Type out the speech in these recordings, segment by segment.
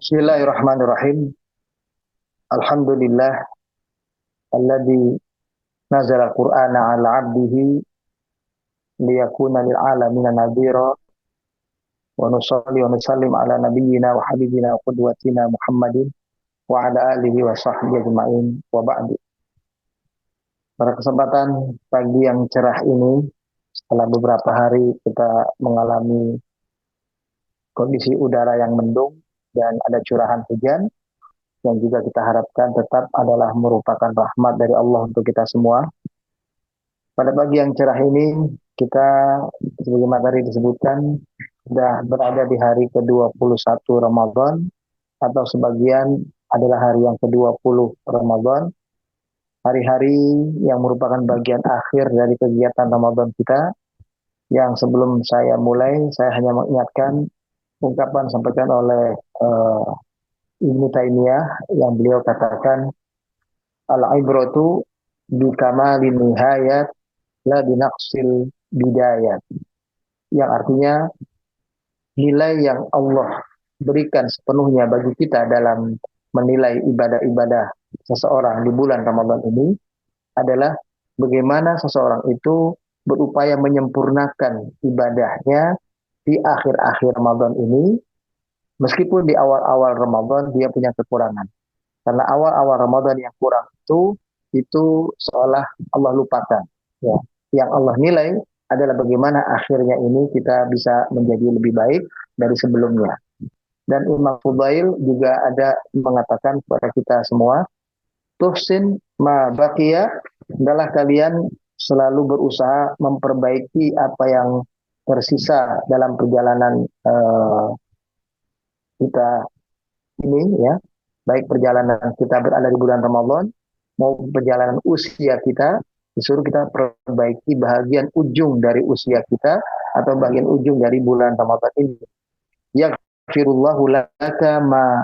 Bismillahirrahmanirrahim. Alhamdulillah alladzi nazala al-Qur'ana 'ala 'abdihi liyakuna lil 'alamina nadhira wa nusalli wa nusallim ala nabiyyina wa habibina wa qudwatina Muhammadin wa ala alihi wa sahbihi ajma'in wa ba'du. Pada kesempatan pagi yang cerah ini, setelah beberapa hari kita mengalami kondisi udara yang mendung dan ada curahan hujan yang juga kita harapkan tetap adalah merupakan rahmat dari Allah untuk kita semua. Pada pagi yang cerah ini, kita sebagaimana tadi disebutkan, sudah berada di hari ke-21 Ramadan, atau sebagian adalah hari yang ke-20 Ramadan, hari-hari yang merupakan bagian akhir dari kegiatan Ramadan kita, yang sebelum saya mulai, saya hanya mengingatkan ungkapan sampaikan oleh Ibnu Taimiyah, yang beliau katakan, al-ibratu bi kamalin nihayat la binaqsil bidayat, yang artinya nilai yang Allah berikan sepenuhnya bagi kita dalam menilai ibadah-ibadah seseorang di bulan Ramadan ini adalah bagaimana seseorang itu berupaya menyempurnakan ibadahnya di akhir-akhir Ramadan ini, meskipun di awal-awal Ramadan dia punya kekurangan. Karena awal-awal Ramadan yang kurang itu seolah Allah lupakan. Ya. Yang Allah nilai adalah bagaimana akhirnya ini kita bisa menjadi lebih baik dari sebelumnya. Dan Imam Fudail juga ada mengatakan kepada kita semua, tuhsin ma baqiya, adalah kalian selalu berusaha memperbaiki apa yang tersisa dalam perjalanan kita ini, ya, baik perjalanan kita berada di bulan Ramadan maupun perjalanan usia kita, disuruh kita perbaiki bagian ujung dari usia kita atau bagian ujung dari bulan Ramadan ini. Yaghfirullahu laka ma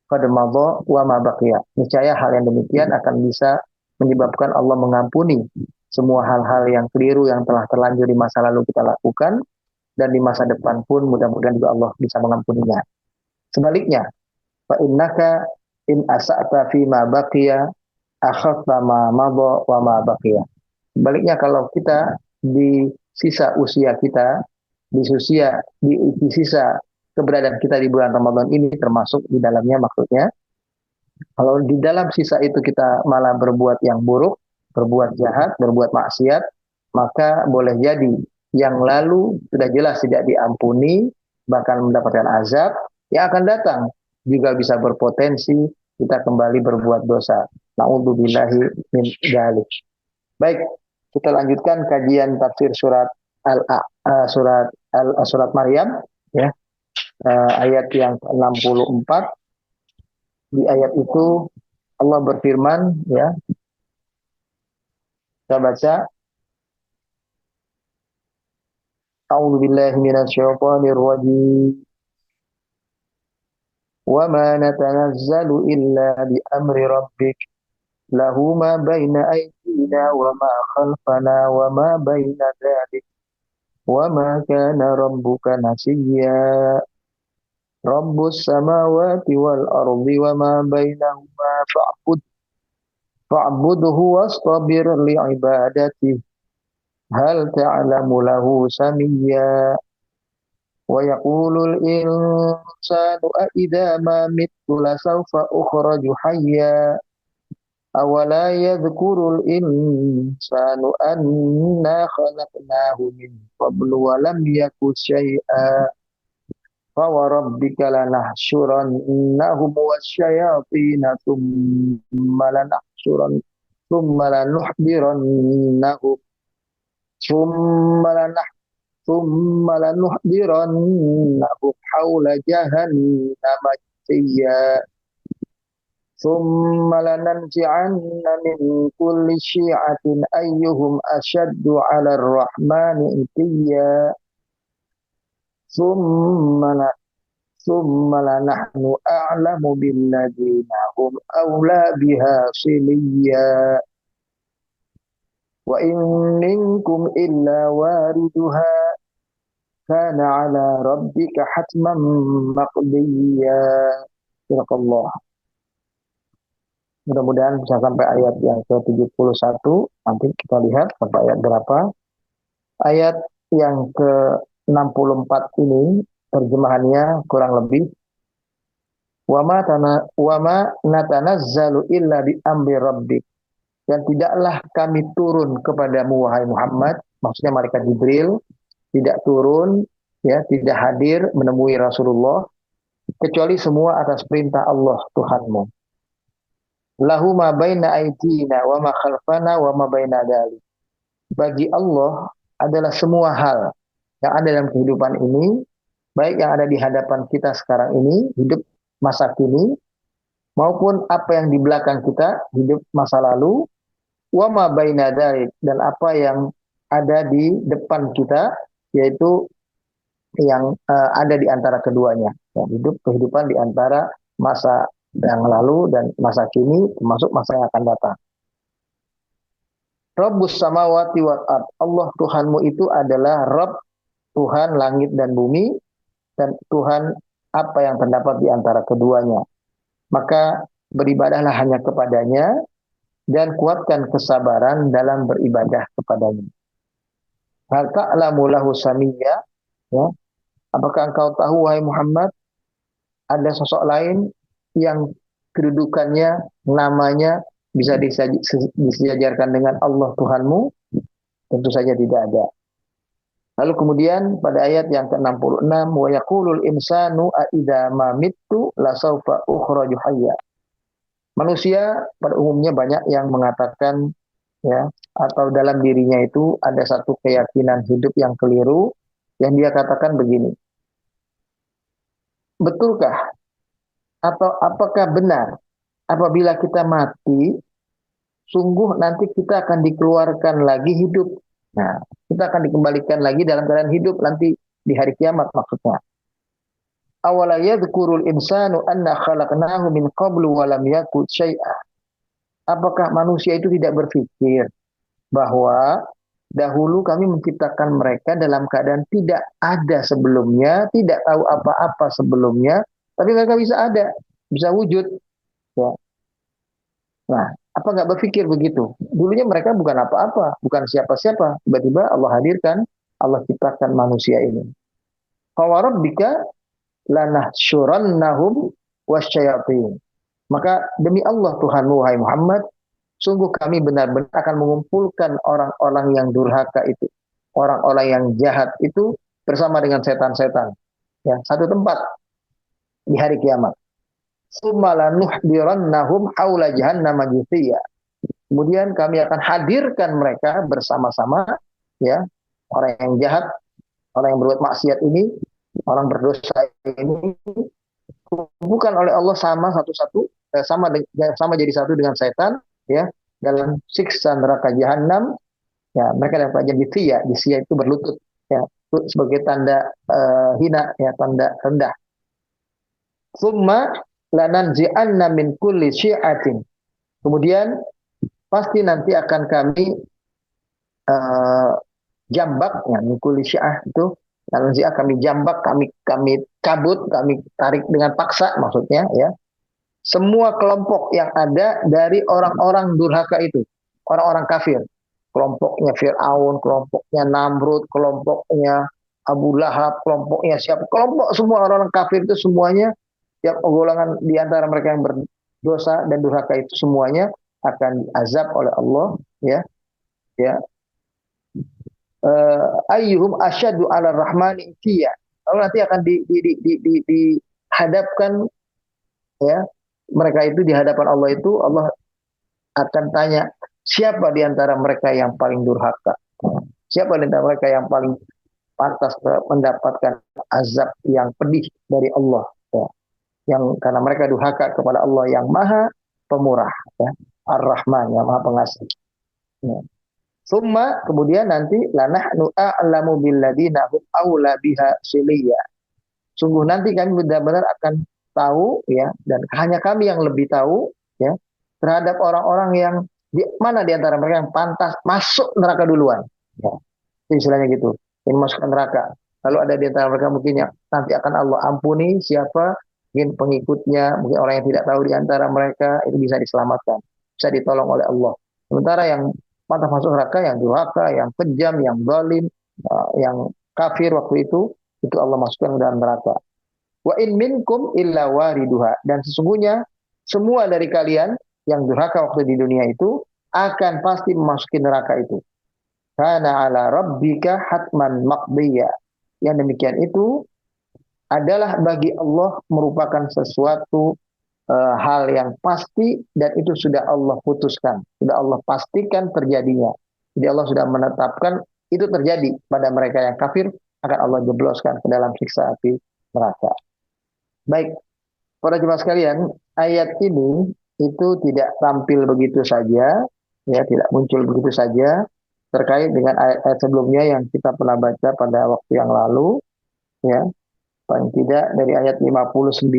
qad madha wa ma baqiya. Niscaya hal yang demikian akan bisa menyebabkan Allah mengampuni semua hal-hal yang keliru yang telah terlanjur di masa lalu kita lakukan, dan di masa depan pun mudah-mudahan juga Allah bisa mengampuninya. Sebaliknya, fa innaka in asa'ta fi ma baqiya akhafta ma madha wa ma baqiya. Sebaliknya, kalau kita di sisa usia kita, di sisa keberadaan kita di bulan Ramadan ini, termasuk di dalamnya maksudnya, kalau di dalam sisa itu kita malah berbuat yang buruk, berbuat jahat, berbuat maksiat, maka boleh jadi yang lalu sudah jelas tidak diampuni, bahkan mendapatkan azab, yang akan datang juga bisa berpotensi kita kembali berbuat dosa. Na'udzubillahi min dzalik. Baik, kita lanjutkan kajian tafsir surat surat Maryam, ya, ayat yang ke-64. Di ayat itu Allah berfirman, ya, kita baca, A'udzubillahi minasyaitonir rajim. Wa ma natanazzalu illa bi amri rabbik lahu ma baina aydina wa ma khalfana wa ma baina dzalik wa ma kana rabbuka nasiyya. Rabbus samawati wal ardi wa ma bainahuma fa'budhu wastabir li'ibadatihi hal ta'lamu lahu samiyya. Wa yaqulul insanu a idza ma mittu lasawfa ukhraju hayya awala yadhkurul insanu anna khalaqnahu min qablu wa lam yaku syai'a fawarabbika lanahsyurannahum wasyayatina thumma lanuhdirannahum thumma lanah thumma lanuhdirannahum hawla jahannama jithiya thumma lananzi'anna min kulli syi'atin ayyuhum ashaddu 'ala ar-rahmani itiyya thumma lanahnu a'lamu billadzina hum awla biha siliyya wa in minkum illa wariduha kana 'ala rabbika hatman maqdiyya. Barakallah. Mudah-mudahan bisa sampai ayat yang ke-71. Nanti kita lihat sampai ayat berapa. Ayat yang ke-64 ini terjemahannya kurang lebih wama natanazzalu illa bi amri rabbik, dan tidaklah kami turun kepadamu wahai Muhammad, maksudnya malaikat Jibril tidak turun, ya, tidak hadir menemui Rasulullah kecuali semua atas perintah Allah Tuhanmu. Lahu ma baina aydina wa ma khalfana wa ma baina dzalik. Bagi Allah adalah semua hal yang ada dalam kehidupan ini, baik yang ada di hadapan kita sekarang ini, hidup masa kini, maupun apa yang di belakang kita, hidup masa lalu, wa ma baina dzalik, dan apa yang ada di depan kita, yaitu yang ada di antara keduanya, ya, hidup kehidupan di antara masa yang lalu dan masa kini, termasuk masa yang akan datang. Rabbus samawati wal ard, Allah Tuhanmu itu adalah Rabb, Tuhan langit dan bumi, dan Tuhan apa yang terdapat di antara keduanya. Maka beribadahlah hanya kepadanya dan kuatkan kesabaran dalam beribadah kepadanya. Hal ta'lamu lahu samiyya, ya. Apakah engkau tahu wahai Muhammad ada sosok lain yang kedudukannya, namanya bisa disejajarkan dengan Allah Tuhanmu? Tentu saja tidak ada. Lalu kemudian pada ayat yang ke-66, wa yaqulul insanu a idza ma mittu la saufa ukhraju hayya. Manusia pada umumnya banyak yang mengatakan, ya, atau dalam dirinya itu ada satu keyakinan hidup yang keliru, yang dia katakan begini. Betulkah atau apakah benar apabila kita mati, sungguh nanti kita akan dikeluarkan lagi hidup. Nah, kita akan dikembalikan lagi dalam keadaan hidup nanti di hari kiamat maksudnya. Awala yadhkurul insanu anna khalaqnahu min qablu wa lam yakut syai'a. Apakah manusia itu tidak berpikir bahwa dahulu kami menciptakan mereka dalam keadaan tidak ada sebelumnya, tidak tahu apa-apa sebelumnya, tapi mereka bisa ada, bisa wujud, ya. Nah, apa nggak berpikir begitu? Dulunya mereka bukan apa-apa, bukan siapa-siapa. Tiba-tiba Allah hadirkan, Allah ciptakan manusia ini. Fawarabbika lanahsyurannahum wasyayatin. Maka demi Allah Tuhanmu wahai Muhammad, sungguh kami benar-benar akan mengumpulkan orang-orang yang durhaka itu, orang-orang yang jahat itu bersama dengan setan-setan, ya, satu tempat di hari kiamat. Sumalanuhdirannahum haula jahannam jithiya. Kemudian kami akan hadirkan mereka bersama-sama, ya, orang yang jahat, orang yang berbuat maksiat ini, orang berdosa ini, bukan oleh Allah sama satu-satu, sama jadi satu dengan setan, ya, dalam siksa neraka jahanam, ya, mereka dapat jithiya. Jithiya itu berlutut, ya, sebagai tanda hina, ya, tanda rendah. Summa lananzi'anna min kulli syi'atin. Kemudian pasti nanti akan kami jambak, ya, min kulli syi'ah itu lananzi'ah, kami jambak, kami cabut, kami tarik dengan paksa maksudnya, ya, semua kelompok yang ada dari orang-orang durhaka itu, orang-orang kafir, kelompoknya Fir'aun, kelompoknya Namrud, kelompoknya Abu Lahab, kelompoknya siapa, kelompok semua orang-orang kafir itu semuanya, tiap golongan di antara mereka yang berdosa dan durhaka itu semuanya akan diazab oleh Allah, ya, ya. Ayyuhum asyaddu 'ala rahmani itiya. Lalu nanti akan dihadapkan, ya, mereka itu di hadapan Allah itu, Allah akan tanya, siapa di antara mereka yang paling durhaka? Siapa di antara mereka yang paling pantas mendapatkan azab yang pedih dari Allah, ya, yang karena mereka durhaka kepada Allah yang Maha Pemurah, ya, Ar-Rahman, yang Maha Pengasih. Ya. Summa, kemudian nanti lanahnu a'lamu billadina hum aula biha siliya. Sungguh nanti kami benar-benar akan tahu, ya, dan hanya kami yang lebih tahu, ya, terhadap orang-orang yang mana di antara mereka yang pantas masuk neraka duluan, ya. Istilahnya gitu, yang masuk neraka. Lalu ada di antara mereka mungkin yang nanti akan Allah ampuni, siapa mungkin pengikutnya, mungkin orang yang tidak tahu di antara mereka, itu bisa diselamatkan, bisa ditolong oleh Allah. Sementara yang pantas masuk neraka, yang durhaka, yang kejam, yang zalim, yang kafir waktu itu Allah masukkan ke dalam neraka. Wa in minkum illa wariduha, dan sesungguhnya semua dari kalian yang durhaka waktu di dunia itu akan pasti memasuki neraka itu. Kana ala rabbika hatman maqdiya. Yang demikian itu adalah bagi Allah merupakan sesuatu hal yang pasti, dan itu sudah Allah putuskan, sudah Allah pastikan terjadinya. Jadi Allah sudah menetapkan itu terjadi pada mereka yang kafir, akan Allah jebloskan ke dalam siksa api neraka. Baik, para jemaah sekalian, ayat ini itu tidak tampil begitu saja, ya, tidak muncul begitu saja terkait dengan ayat-ayat sebelumnya yang kita pernah baca pada waktu yang lalu, ya. Paling tidak dari ayat 59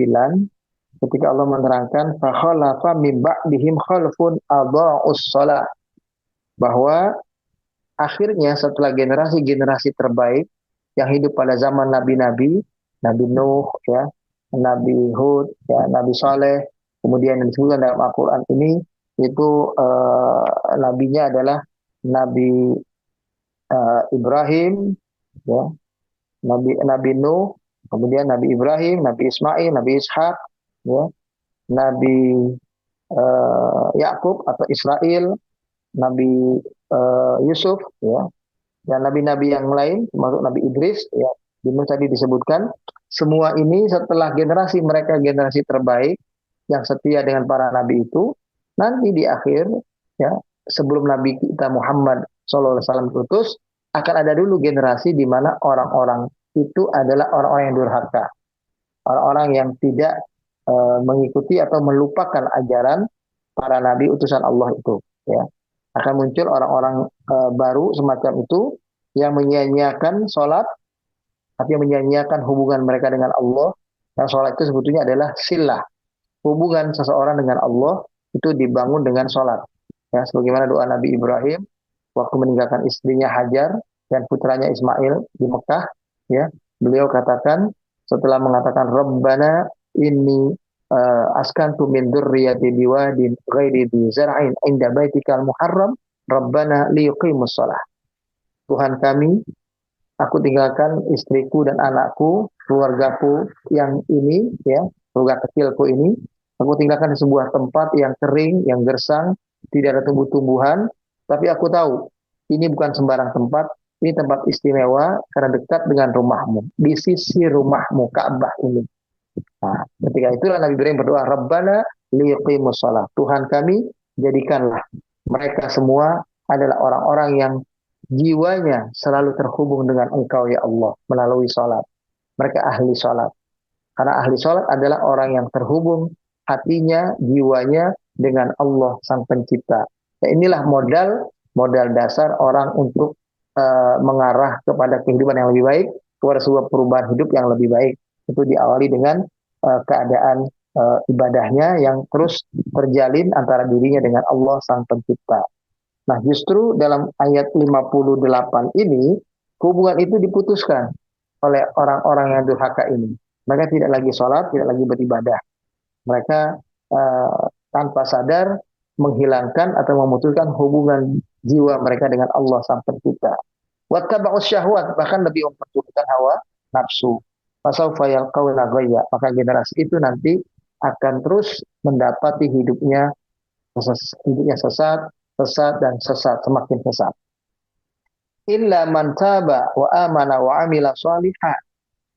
ketika Allah menerangkan fakhalafa min ba'dihim khalfun adha'us shalah, bahwa akhirnya setelah generasi-generasi terbaik yang hidup pada zaman nabi-nabi, Nabi Nuh, ya, Nabi Hud, ya, Nabi Saleh, kemudian yang disebutkan dalam Al-Quran ini itu nabinya adalah Nabi Ibrahim, ya, Nabi Nuh, kemudian Nabi Ibrahim, Nabi Ismail, Nabi Ishak, ya, Nabi Yakub atau Israel, Nabi Yusuf, ya, dan nabi-nabi yang lain, termasuk Nabi Idris, ya, tadi disebutkan. Semua ini setelah generasi mereka, generasi terbaik yang setia dengan para nabi itu, nanti di akhir, ya, sebelum Nabi kita Muhammad SAW diutus, akan ada dulu generasi di mana orang-orang itu adalah orang-orang yang durhaka, orang-orang yang tidak mengikuti atau melupakan ajaran para nabi utusan Allah itu, ya. Akan muncul orang-orang baru semacam itu yang menyia-nyiakan sholat, artinya menyia-nyiakan hubungan mereka dengan Allah. Dan sholat itu sebetulnya adalah silah, hubungan seseorang dengan Allah itu dibangun dengan sholat, ya, sebagaimana doa Nabi Ibrahim waktu meninggalkan istrinya Hajar dan putranya Ismail di Mekah, ya, beliau katakan setelah mengatakan Rabbana inni askantu min dzurriyyati biwadin ghairi dzi zar'in inda baitikal muharram Rabbana liyuqimus shalah. Tuhan kami, aku tinggalkan istriku dan anakku, keluargaku yang ini, ya, keluarga kecilku ini, aku tinggalkan di sebuah tempat yang kering, yang gersang, tidak ada tumbuh-tumbuhan, tapi aku tahu ini bukan sembarang tempat, ini tempat istimewa karena dekat dengan rumahmu, di sisi rumahmu Ka'bah ini. Nah, ketika itulah Nabi Ibrahim berdoa, Rabbana liyuqimus shalah. Tuhan kami, jadikanlah mereka semua adalah orang-orang yang jiwanya selalu terhubung dengan Engkau, ya Allah, melalui sholat. Mereka ahli sholat. Karena ahli sholat adalah orang yang terhubung hatinya, jiwanya dengan Allah Sang Pencipta. Ya, inilah modal dasar orang untuk mengarah kepada kehidupan yang lebih baik, kepada sebuah perubahan hidup yang lebih baik. Itu diawali dengan keadaan ibadahnya yang terus terjalin antara dirinya dengan Allah Sang Pencipta. Nah, justru dalam ayat 58 ini, hubungan itu diputuskan oleh orang-orang yang durhaka ini. Mereka tidak lagi sholat, tidak lagi beribadah. Mereka tanpa sadar menghilangkan atau memutuskan hubungan jiwa mereka dengan Allah Sang Pencipta. Wattaba'us syahwat, bahkan lebih memperturutkan hawa nafsu. Fasawfa yalqawna ghayya, maka generasi itu nanti akan terus mendapati hidupnya sesat, semakin sesat. Illa man taba wa amana wa amila shalihan.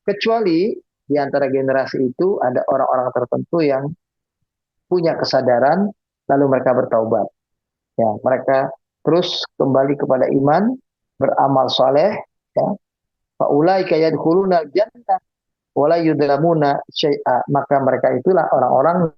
Kecuali di antara generasi itu ada orang-orang tertentu yang punya kesadaran lalu mereka bertaubat. Ya, mereka terus kembali kepada iman, beramal saleh, ya. Fa ulaika yadkhuluna jannah wa la yudlamuna syai'a. Maka mereka itulah orang-orang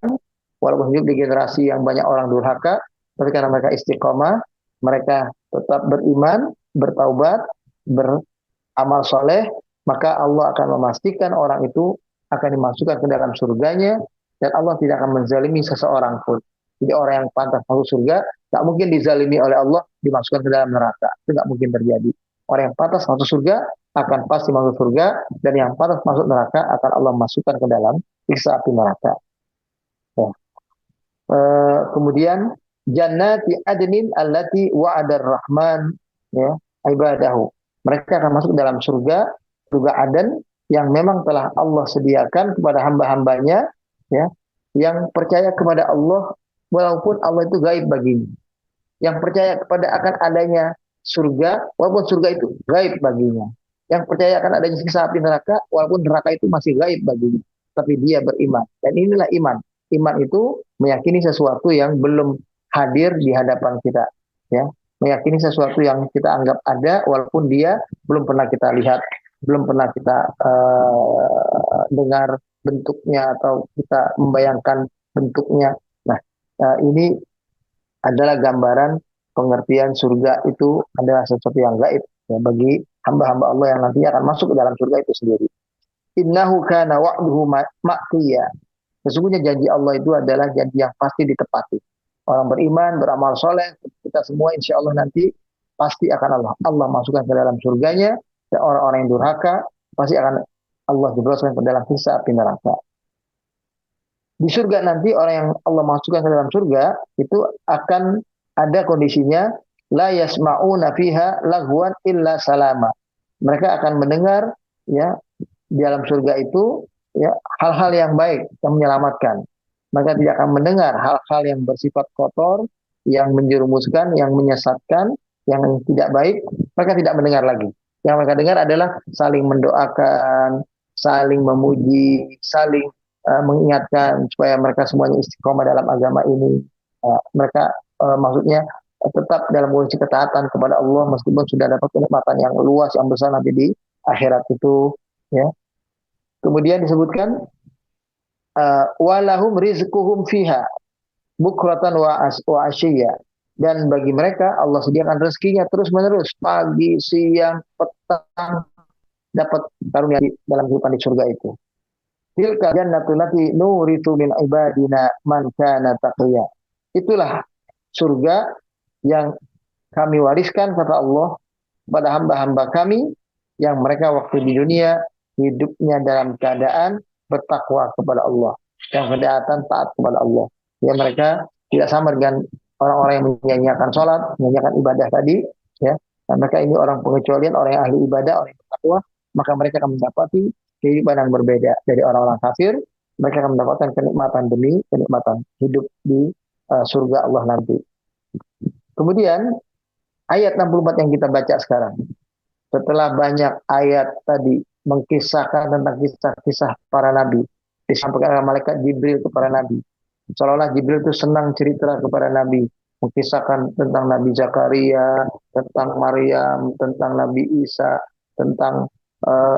walaupun hidup di generasi yang banyak orang durhaka, tapi karena mereka istiqomah, mereka tetap beriman, bertaubat, beramal soleh, maka Allah akan memastikan orang itu akan dimasukkan ke dalam surganya, dan Allah tidak akan menzalimi seseorang pun. Jadi orang yang pantas masuk surga, tak mungkin dizalimi oleh Allah, dimasukkan ke dalam neraka. Itu tak mungkin terjadi. Orang yang pantas masuk surga, akan pasti masuk surga, dan yang pantas masuk neraka, akan Allah masukkan ke dalam siksa api neraka. Ya. Kemudian jannati adnin allati wa'adar rahman ya ibadahu. Mereka akan masuk dalam surga, surga Aden yang memang telah Allah sediakan kepada hamba-hambanya ya, yang percaya kepada Allah walaupun Allah itu gaib baginya. Yang percaya kepada akan adanya surga walaupun surga itu gaib baginya. Yang percaya akan adanya siksa api neraka walaupun neraka itu masih gaib baginya. Tapi dia beriman. Dan inilah iman. Iman itu meyakini sesuatu yang belum hadir di hadapan kita, ya. Meyakini sesuatu yang kita anggap ada walaupun dia belum pernah kita lihat, belum pernah kita dengar bentuknya atau kita membayangkan bentuknya. Nah, ini adalah gambaran pengertian surga itu adalah sesuatu yang gaib ya, bagi hamba-hamba Allah yang nantinya akan masuk ke dalam surga itu sendiri. Innahu kana wa'duhu ma'tiya. Sesungguhnya janji Allah itu adalah janji yang pasti ditepati. Orang beriman, beramal soleh, kita semua insya Allah nanti pasti akan Allah masukkan ke dalam surganya. Dan orang-orang yang durhaka pasti akan Allah jebloskan ke dalam siksa api neraka. Di surga nanti orang yang Allah masukkan ke dalam surga itu akan ada kondisinya la yasma'una fiha lagwan illa salama. Mereka akan mendengar ya di dalam surga itu ya hal-hal yang baik yang menyelamatkan. Mereka tidak akan mendengar hal-hal yang bersifat kotor, yang menjerumuskan, yang menyesatkan, yang tidak baik. Mereka tidak mendengar lagi. Yang mereka dengar adalah saling mendoakan, saling memuji, saling mengingatkan supaya mereka semuanya istiqomah dalam agama ini. Mereka maksudnya tetap dalam kondisi ketaatan kepada Allah meskipun sudah dapat kenikmatan yang luas yang besar nanti di akhirat itu ya. Kemudian disebutkan walahum rizquhum fiha bukratan wa asyiya, dan bagi mereka Allah sediakan rezekinya terus-menerus pagi, siang, petang, dapat karunia dalam kehidupan di surga itu. Tilka jannatul lati nuritu min ibadina man kana taqiya. Itulah surga yang kami wariskan kata Allah pada hamba-hamba kami yang mereka waktu di dunia hidupnya dalam keadaan bertakwa kepada Allah, yang kedaatan taat kepada Allah. Ya, mereka tidak sama dengan orang-orang yang menyanyiakan sholat, menyanyiakan ibadah tadi. Ya, dan mereka ini orang pengecualian, orang yang ahli ibadah, orang yang bertakwa, maka mereka akan mendapati kehidupan yang berbeda dari orang-orang kafir. Mereka akan mendapatkan kenikmatan demi kenikmatan hidup di surga Allah nanti. Kemudian ayat 64 yang kita baca sekarang, setelah banyak ayat tadi mengkisahkan tentang kisah-kisah para nabi, disampaikan oleh malaikat Jibril kepada nabi. Seolah-olah Jibril itu senang cerita kepada nabi, mengkisahkan tentang Nabi Zakaria, tentang Maryam, tentang Nabi Isa, tentang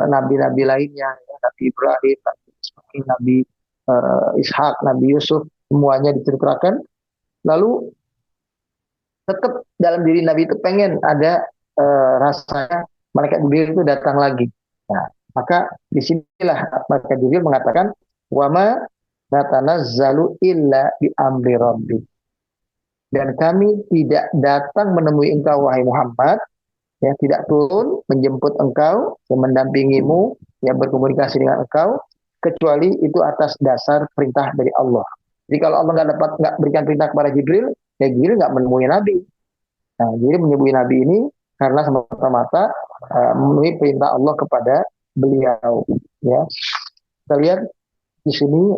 nabi-nabi lainnya, Nabi Ibrahim, Nabi Ismail, Nabi Ishak, Nabi Yusuf, semuanya diceritakan. Lalu tetap dalam diri Nabi itu pengen ada rasanya malaikat Jibril itu datang lagi. Nah, maka disinilah malaikat Jibril mengatakan, wama natanazzalu illa bi amri rabbi. Dan kami tidak datang menemui engkau wahai Muhammad, ya, tidak turun menjemput engkau, yang mendampingimu, yang berkomunikasi dengan engkau, kecuali itu atas dasar perintah dari Allah. Jadi kalau Allah nggak berikan perintah kepada Jibril, ya Jibril nggak menemui Nabi. Nah, Jibril menyebut Nabi ini karena semata-mata memenuhi perintah Allah kepada beliau. Ya, kita lihat di sini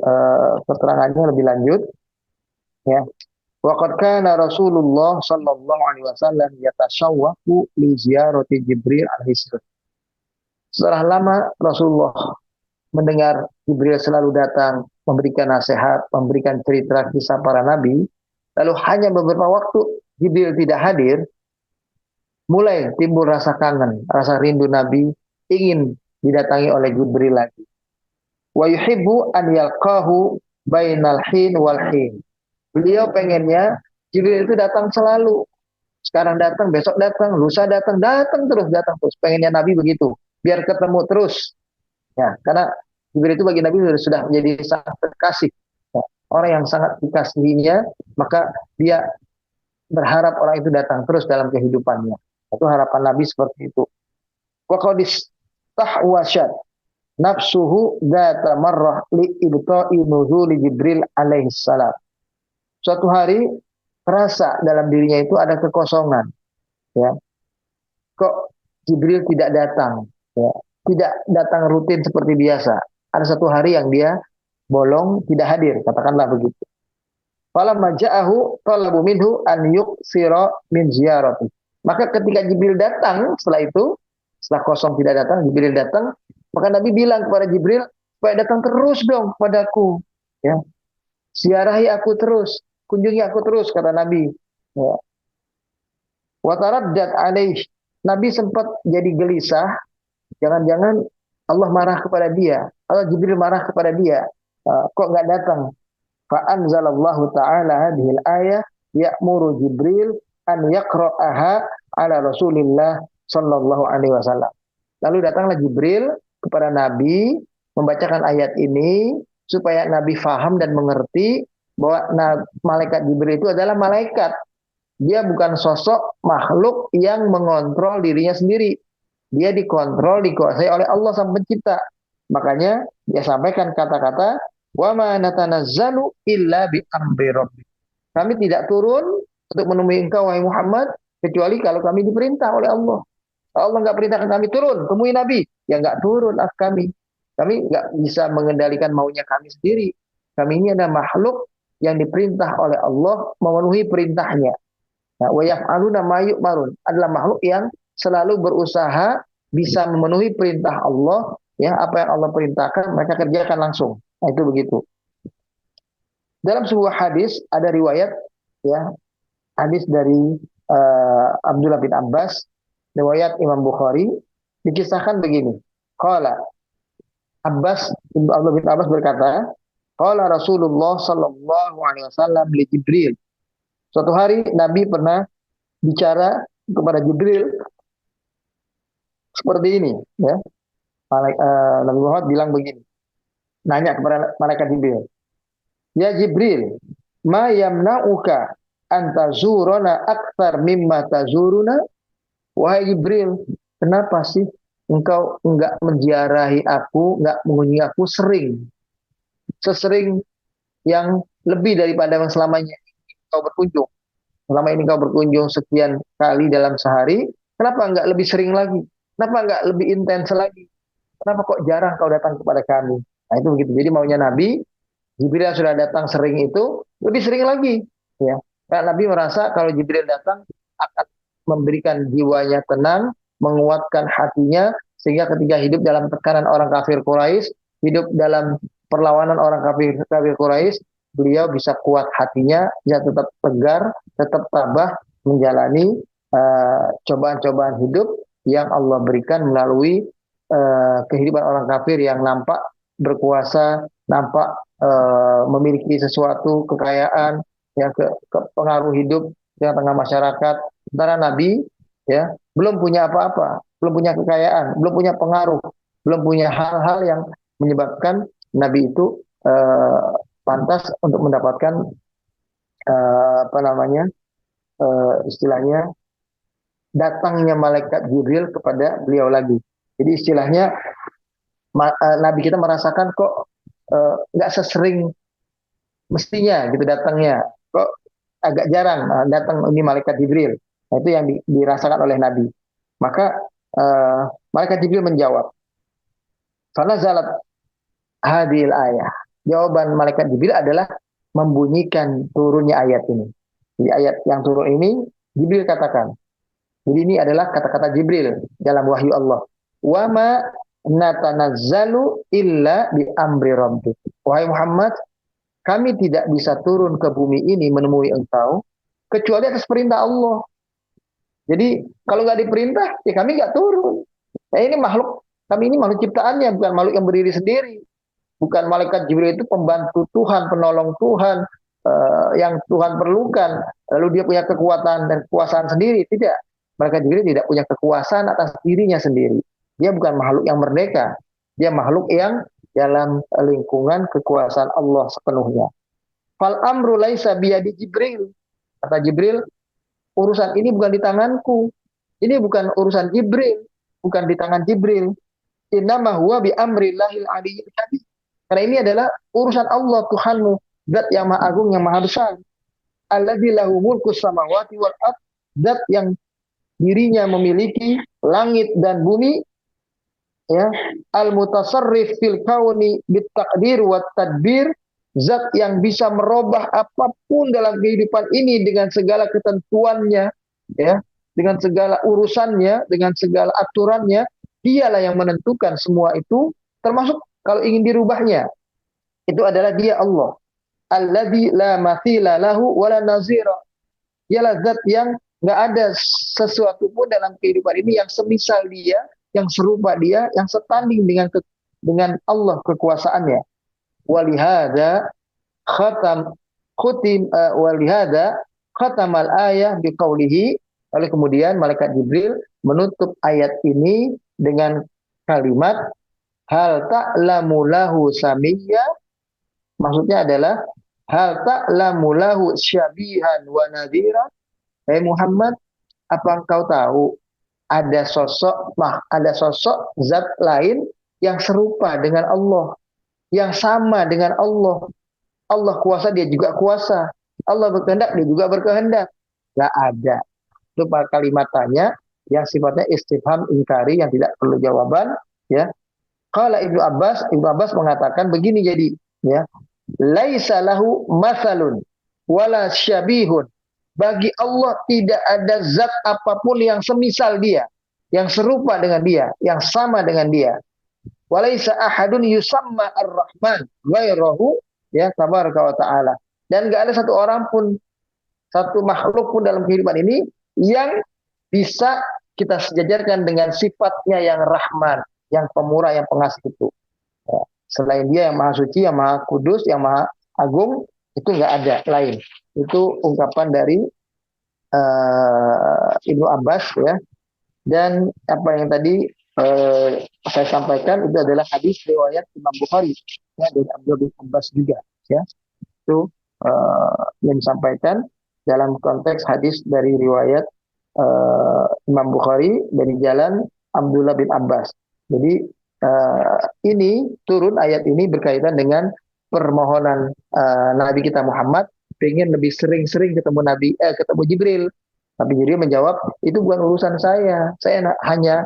keterangannya lebih lanjut. Ya, waqad kana Rasulullah sallallahu alaihi wasallam yatashawwaqu li ziyarati Jibril alaihi salam. Setelah lama Rasulullah mendengar Jibril selalu datang memberikan nasihat, memberikan cerita kisah para nabi, lalu hanya beberapa waktu Jibril tidak hadir, mulai timbul rasa kangen, rasa rindu Nabi, ingin didatangi oleh Jibril lagi. Wa yuhibbu an yalqahu bainal hin wal hin. Beliau pengennya Jibril itu datang selalu. Sekarang datang, besok datang, lusa datang, datang terus. Pengennya Nabi begitu, biar ketemu terus. Ya, karena Jibril itu bagi Nabi sudah menjadi sangat terkasih. Ya, orang yang sangat dikasihinya, maka dia berharap orang itu datang terus dalam kehidupannya. Itu harapan Nabi seperti itu. Wa qadis tahwasyat. nafsuhu dzata marrah li ibta'i nuzuli Jibril alaihi salam. Suatu hari terasa dalam dirinya itu ada kekosongan, ya. Kok Jibril tidak datang, ya. Tidak datang rutin seperti biasa. Ada satu hari yang dia bolong, tidak hadir, katakanlah begitu. Falamma ja'ahu talabu minhu an yuksira min ziyarati. Maka ketika Jibril datang setelah itu, setelah kosong tidak datang, Jibril datang, maka Nabi bilang kepada Jibril, supaya datang terus dong kepadaku. Ya, ziarahi aku terus, kunjungi aku terus, kata Nabi. Ya. Wa taraddad alaih. Nabi sempat jadi gelisah, jangan-jangan Allah marah kepada dia, atau Jibril marah kepada dia. Kok nggak datang? Fa anzalallahu ta'ala hadhil ayah ya'muru Jibril an yaqra'aha ala Rasulillah sallallahu alaihi wasallam. Lalu datanglah Jibril kepada Nabi membacakan ayat ini supaya Nabi faham dan mengerti bahwa malaikat Jibril itu adalah malaikat. Dia bukan sosok makhluk yang mengontrol dirinya sendiri. Dia dikontrol, dikuasai oleh Allah Sang Pencipta. Makanya dia sampaikan kata-kata, wa ma natanazzalu illa bi amri rabbik. Kami tidak turun untuk menemui engkau wahai Muhammad kecuali kalau kami diperintah oleh Allah. Kalau Allah nggak perintahkan kami turun, temui Nabi, ya nggak turun kami. Kami nggak bisa mengendalikan maunya kami sendiri. Kami ini adalah makhluk yang diperintah oleh Allah memenuhi perintahnya. Nah, wa yaf'aluna ma yu'marun adalah makhluk yang selalu berusaha bisa memenuhi perintah Allah, ya, apa yang Allah perintahkan mereka kerjakan langsung. Nah, itu begitu. Dalam sebuah hadis ada riwayat, ya, hadis dari Abdullah bin Abbas, riwayat Imam Bukhari, dikisahkan begini. Qala Abdullah bin Abbas berkata, qala Rasulullah sallallahu alaihi wasallam li Jibril. Suatu hari Nabi pernah bicara kepada Jibril seperti ini, ya. Nabi Muhammad bilang begini, nanya kepada malaikat Jibril, ya Jibril, ma yamna'uka antazuruna akthar mimma tazuruna? Wahai Jibril, kenapa sih engkau enggak menziarahi aku, enggak mengunjungi aku sesering yang lebih daripada yang selamanya kau berkunjung? Selama ini kau berkunjung sekian kali dalam sehari, kenapa enggak lebih sering lagi? Kenapa enggak lebih intens lagi? Kenapa kok jarang kau datang kepada kami? Nah, itu begitu. Jadi maunya Nabi, Jibril yang sudah datang sering itu, lebih sering lagi. Ya. Karena Nabi merasa kalau Jibril datang akan memberikan jiwanya tenang, menguatkan hatinya, sehingga ketika hidup dalam tekanan orang kafir Quraisy, hidup dalam perlawanan orang kafir Quraisy, beliau bisa kuat hatinya, bisa tetap tegar, tetap tabah menjalani cobaan-cobaan hidup yang Allah berikan melalui kehidupan orang kafir yang nampak berkuasa, nampak memiliki sesuatu kekayaan, yang ke pengaruh hidup di tengah masyarakat. Sementara Nabi, ya, belum punya apa-apa, belum punya kekayaan, belum punya pengaruh, belum punya hal-hal yang menyebabkan Nabi itu pantas untuk mendapatkan apa namanya, istilahnya datangnya malaikat Jibril kepada beliau lagi. Jadi istilahnya Nabi kita merasakan kok nggak sesering mestinya gitu datangnya, kok agak jarang datang ini malaikat Jibril. Nah, itu yang dirasakan oleh Nabi. Maka malaikat Jibril menjawab, fanazalat hadil ayah. Jawaban malaikat Jibril adalah membunyikan turunnya ayat ini. Jadi ayat yang turun ini Jibril katakan. Jadi ini adalah kata-kata Jibril dalam wahyu Allah. Wa ma natanazzalu illa bi amri rabbik. Wahai Muhammad, kami tidak bisa turun ke bumi ini menemui engkau kecuali atas perintah Allah. Jadi kalau nggak diperintah, ya kami nggak turun. Nah, ini makhluk, kami ini makhluk ciptaannya, bukan makhluk yang berdiri sendiri. Bukan malaikat Jibril itu pembantu Tuhan, penolong Tuhan, yang Tuhan perlukan. Lalu dia punya kekuatan dan kekuasaan sendiri. Tidak. Malaikat Jibril tidak punya kekuasaan atas dirinya sendiri. Dia bukan makhluk yang merdeka. Dia makhluk yang dalam lingkungan kekuasaan Allah sepenuhnya. Fal amru laisa biyadi Jibril. Kata Jibril, urusan ini bukan di tanganku. Ini bukan urusan Jibril, bukan di tangan Jibril. Innama huwa bi amrillahil aliyyil kabir. Karena ini adalah urusan Allah Tuhanmu, zat yang maha agung, yang maha besar. Alladzi lahu mulku samawati wal ard, zat yang dirinya memiliki langit dan bumi, ya. Al mutasarrif fil kauni bit taqdir wat tadbir, zat yang bisa merubah apapun dalam kehidupan ini dengan segala ketentuannya, ya, dengan segala urusannya, dengan segala aturannya. Dialah yang menentukan semua itu, termasuk kalau ingin dirubahnya. Itu adalah dia Allah. Alladzi la mathila lahu wala nazira. Dialah zat yang nggak ada sesuatu pun dalam kehidupan ini yang semisal dia, yang serupa dia, yang setanding dengan Allah kekuasaannya. Walihada khatam khutim walihada khatamal ayah biqaulihi. Lalu kemudian malaikat Jibril menutup ayat ini dengan kalimat hal ta'lamu lahu samiyya. Maksudnya adalah hal ta'lamu lahu syabihan wa nadhira. Muhammad, apa engkau tahu ada sosok zat lain yang serupa dengan Allah, yang sama dengan Allah. Allah kuasa, dia juga kuasa. Allah berkehendak, dia juga berkehendak. Gak ada. Itu kalimat tanya yang sifatnya istifham ingkari, yang tidak perlu jawaban, ya. Qala Ibnu Abbas mengatakan begini, jadi, ya, laisa lahu mathalun wala syabihun. Bagi Allah tidak ada zat apapun yang semisal dia, yang serupa dengan dia, yang sama dengan dia. Walaisa ahadun yusamma ar-rahman ghairahu, ya, tabaraka wa ta'ala. Dan enggak ada satu orang pun, satu makhluk pun dalam kehidupan ini yang bisa kita sejajarkan dengan sifatnya yang Rahman, yang pemurah, yang pengasih itu. Ya. Selain dia yang maha suci, yang maha kudus, yang maha agung, itu nggak ada lain. Itu ungkapan dari Ibnu Abbas, ya. Dan apa yang tadi saya sampaikan itu adalah hadis riwayat Imam Bukhari, ya, dari Abdullah bin Abbas juga, ya. Itu yang disampaikan dalam konteks hadis dari riwayat Imam Bukhari dari jalan Abdullah bin Abbas. Jadi ini turun ayat ini berkaitan dengan permohonan Nabi kita Muhammad pengen lebih sering-sering ketemu Jibril. Tapi Jibril menjawab, itu bukan urusan saya. Saya hanya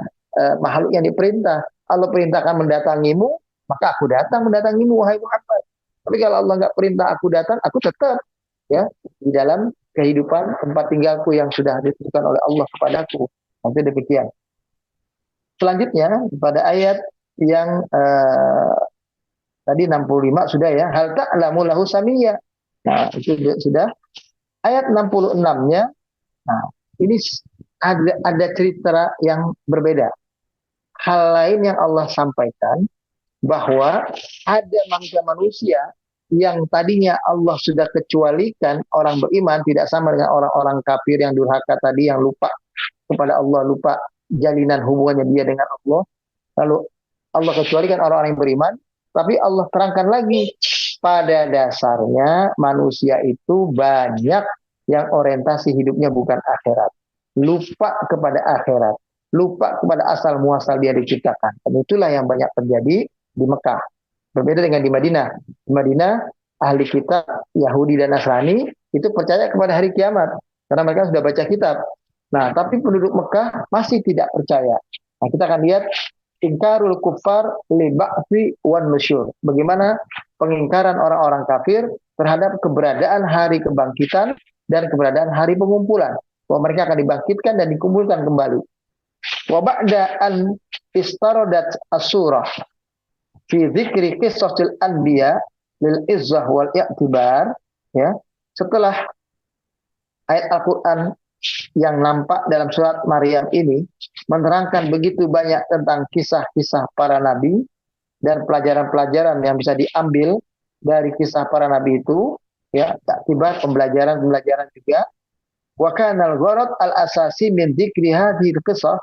makhluk yang diperintah. Allah perintahkan mendatangimu, maka aku datang mendatangimu, wahai Muhammad. Tapi kalau Allah nggak perintah aku datang, aku tetap, ya, di dalam kehidupan tempat tinggalku yang sudah ditentukan oleh Allah kepadaku. Nanti demikian. Selanjutnya pada ayat yang tadi 65 sudah, ya, hal ta'lamu lahu samiyya. Nah, itu sudah. Ayat 66-nya, nah, ini ada cerita yang berbeda. Hal lain yang Allah sampaikan, bahwa ada manusia yang tadinya Allah sudah kecualikan orang beriman, tidak sama dengan orang-orang kafir yang durhaka tadi, yang lupa kepada Allah, lupa jalinan hubungannya dia dengan Allah. Lalu Allah kecualikan orang-orang yang beriman, tapi Allah terangkan lagi, pada dasarnya manusia itu banyak yang orientasi hidupnya bukan akhirat, lupa kepada akhirat, lupa kepada asal muasal dia diciptakan. Dan itulah yang banyak terjadi di Mekah. Berbeda dengan di Madinah. Di Madinah, ahli kitab Yahudi dan Nasrani itu percaya kepada hari kiamat, karena mereka sudah baca kitab. Nah, tapi penduduk Mekah masih tidak percaya. Nah, kita akan lihat ingkarul kufar li ba'tsi wan nusyur. Bagaimana pengingkaran orang-orang kafir terhadap keberadaan hari kebangkitan dan keberadaan hari pengumpulan. Bahwa mereka akan dibangkitkan dan dikumpulkan kembali. Wa ba'da an istaradat as-surah fi dzikri qisasil anbiya lil izzah wal i'tibar, ya. Setelah ayat Al-Qur'an yang nampak dalam surat Maryam ini menerangkan begitu banyak tentang kisah-kisah para nabi dan pelajaran-pelajaran yang bisa diambil dari kisah para nabi itu, ya, i'tibar, pembelajaran juga. Wa kana al-gharad al-asasi min dzikri hadhihi al-qisah.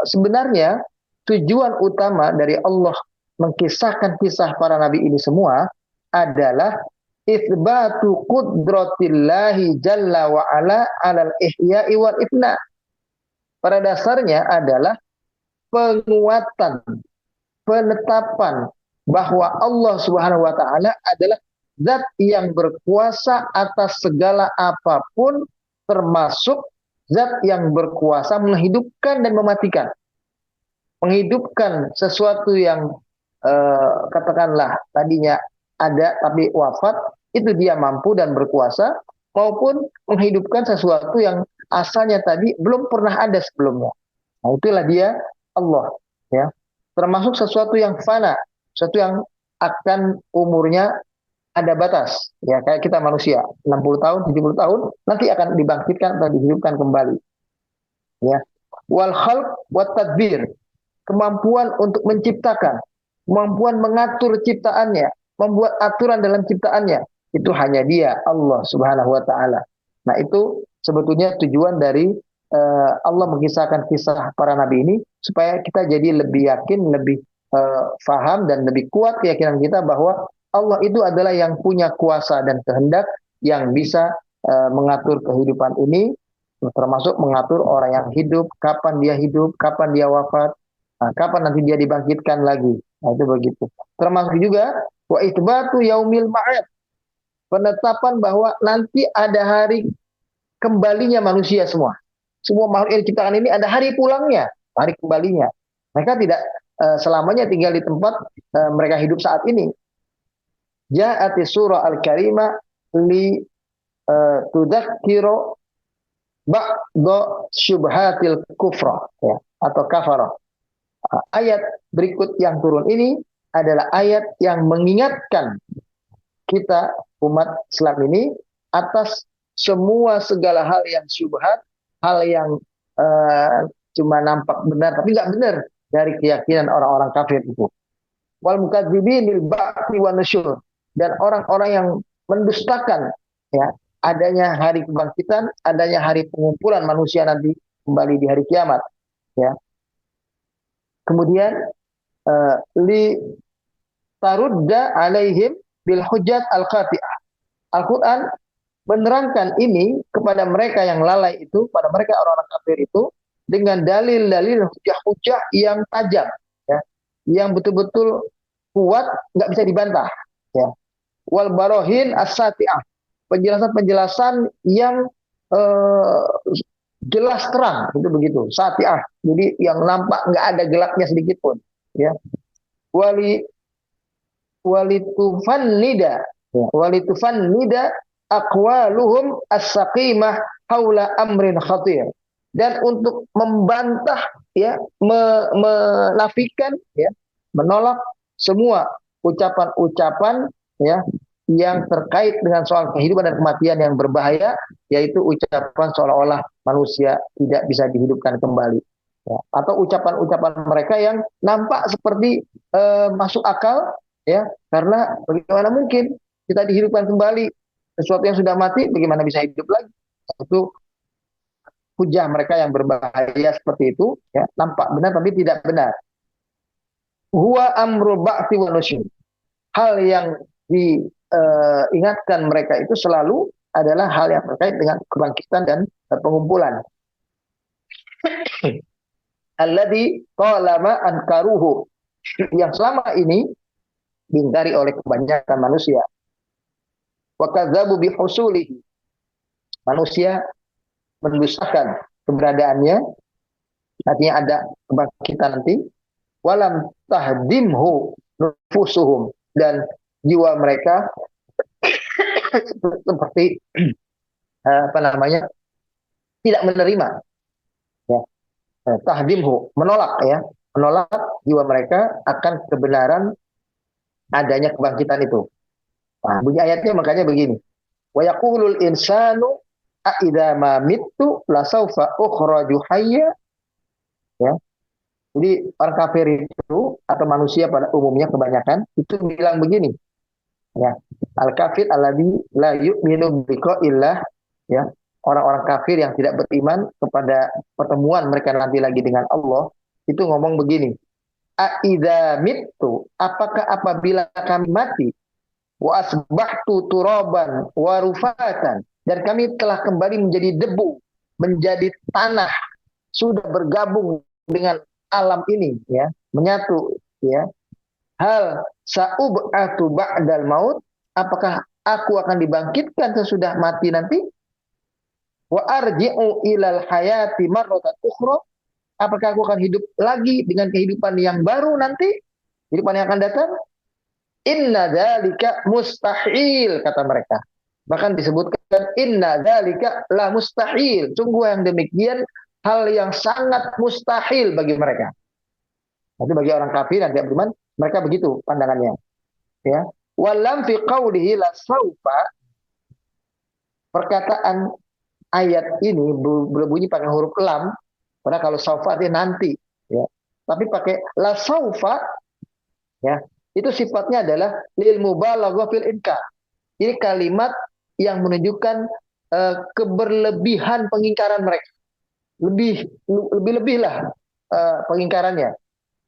Sebenarnya tujuan utama dari Allah mengkisahkan kisah para nabi ini semua adalah itsbatu qudratillahi jalla wa ala alal ihya'i wal ifna. Pada dasarnya adalah penguatan, penetapan bahwa Allah Subhanahu wa taala adalah zat yang berkuasa atas segala apapun, termasuk zat yang berkuasa menghidupkan dan mematikan. Menghidupkan sesuatu yang katakanlah tadinya ada tapi wafat, itu dia mampu dan berkuasa, maupun menghidupkan sesuatu yang asalnya tadi belum pernah ada sebelumnya. Nah, itulah dia Allah, ya. Termasuk sesuatu yang fana, sesuatu yang akan umurnya ada batas, ya, kayak kita manusia, 60 tahun, 70 tahun nanti akan dibangkitkan atau dihidupkan kembali, ya. Wal khalq wat tadbir, kemampuan untuk menciptakan, kemampuan mengatur ciptaannya, membuat aturan dalam ciptaannya, itu hanya dia, Allah Subhanahu wa taala. Nah, itu sebetulnya tujuan dari Allah mengisahkan kisah para nabi ini supaya kita jadi lebih yakin, lebih faham dan lebih kuat keyakinan kita bahwa Allah itu adalah yang punya kuasa dan kehendak yang bisa mengatur kehidupan ini, termasuk mengatur orang yang hidup, kapan dia wafat, kapan nanti dia dibangkitkan lagi. Nah, itu begitu. Termasuk juga wa itsbatu yaumil ma'ad, penetapan bahwa nanti ada hari kembalinya manusia semua. Semua makhluk yang diciptakan ini ada hari pulangnya, hari kembalinya. Mereka tidak selamanya tinggal di tempat mereka hidup saat ini. Ja'ati surah al-karimah li tudzakkiro ba'da syubhatil kufra, ya, atau kafarah. Ayat berikut yang turun ini adalah ayat yang mengingatkan kita umat Islam ini atas semua segala hal yang syubhat, hal yang cuma nampak benar tapi nggak benar dari keyakinan orang-orang kafir itu. Wal mukadzibin bil ba'ti wan nusyur, dan orang-orang yang mendustakan, ya, adanya hari kebangkitan, adanya hari pengumpulan manusia nanti kembali di hari kiamat, ya. Kemudian li tarudda alaihim bil hujjat al-qati'ah. Al-Qur'an menerangkan ini kepada mereka yang lalai itu, pada mereka orang-orang kafir itu, dengan dalil-dalil hujah-hujah yang tajam, ya, yang betul-betul kuat, nggak bisa dibantah, ya. Wal barohin as-sati'ah, penjelasan-penjelasan yang jelas terang, itu begitu, sati'ah, jadi yang nampak nggak ada gelapnya sedikit pun, ya. Walitufannida, ya, walitufannida aqwaluhum as-saqimah haula amrin khatir, dan untuk membantah, ya, menafikan, ya, menolak semua ucapan-ucapan, ya, yang terkait dengan soal kehidupan dan kematian yang berbahaya, yaitu ucapan seolah-olah manusia tidak bisa dihidupkan kembali, ya, atau ucapan-ucapan mereka yang nampak seperti masuk akal, ya, karena bagaimana mungkin kita dihidupkan kembali, sesuatu yang sudah mati bagaimana bisa hidup lagi. Itu hujah mereka yang berbahaya seperti itu, ya, nampak benar tapi tidak benar. Huwa amru ba'ti wa nusyur, hal yang diingatkan mereka itu selalu adalah hal yang terkait dengan kebangkitan dan pengumpulan. Alladzi qalama ankaruhu, yang selama ini diingkari oleh kebanyakan manusia. Wa kadzabu bihusulihi, manusia mendustakan keberadaannya, artinya ada kebangkitan nanti. Walam tahdimhu nufusuhum, dan jiwa mereka seperti tidak menerima, ya. Tahdimhu, menolak, ya, menolak jiwa mereka akan kebenaran adanya kebangkitan itu. Nah, bunyi ayatnya makanya begini. Wa yaqulul insanu a idza ma mittu la saufa ukhraju hayya, ya. Jadi orang kafir itu atau manusia pada umumnya kebanyakan itu bilang begini, ya, al kafir alladzi la yu'minu biqaillah, ya, orang-orang kafir yang tidak beriman kepada pertemuan mereka nanti lagi dengan Allah, itu ngomong begini, a idza mittu, apakah apabila kami mati, wa asbahtu turaban wa rufatan, dan kami telah kembali menjadi debu, menjadi tanah, sudah bergabung dengan alam ini, ya, menyatu, ya. Hal sa'ub'atu ba'dal maut, apakah aku akan dibangkitkan sesudah mati nanti? Wa arji'u ilal hayati marratan ukhra, apakah aku akan hidup lagi dengan kehidupan yang baru nanti, kehidupan yang akan datang? Inna dzalika mustahil, kata mereka. Bahkan disebutkan inna dzalika la mustahil. Sungguh yang demikian hal yang sangat mustahil bagi mereka. Nanti bagi orang kafir dan tidak beriman, mereka begitu pandangannya. Ya. Walam fi qawlihi la saufa, perkataan ayat ini berbunyi pakai huruf lam, karena kalau saufa artinya nanti, ya. Tapi pakai la saufa, ya, itu sifatnya adalah lil mubalaghah fil inkar. Ini kalimat yang menunjukkan keberlebihan pengingkaran mereka. Lebih lah pengingkarannya.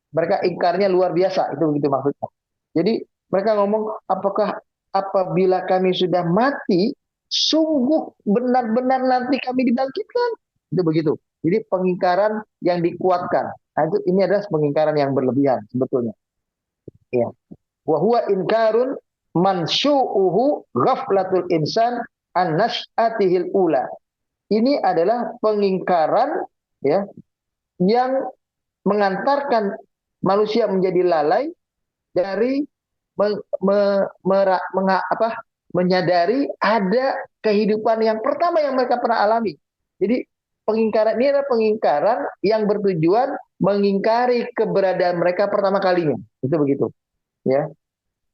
Mereka ingkarnya luar biasa, itu begitu maksudnya. Jadi mereka ngomong, apakah apabila kami sudah mati, sungguh benar-benar nanti kami dibangkitkan? Itu begitu. Jadi pengingkaran yang dikuatkan. Nah, ini adalah pengingkaran yang berlebihan sebetulnya. Ya. Wa huwa inkarun mansyu'uhu ghaflatul insan an nash'atihil ula. Ini adalah pengingkaran, ya, yang mengantarkan manusia menjadi lalai dari menyadari ada kehidupan yang pertama yang mereka pernah alami. Jadi pengingkaran ini adalah pengingkaran yang bertujuan mengingkari keberadaan mereka pertama kalinya. Itu begitu. Ya.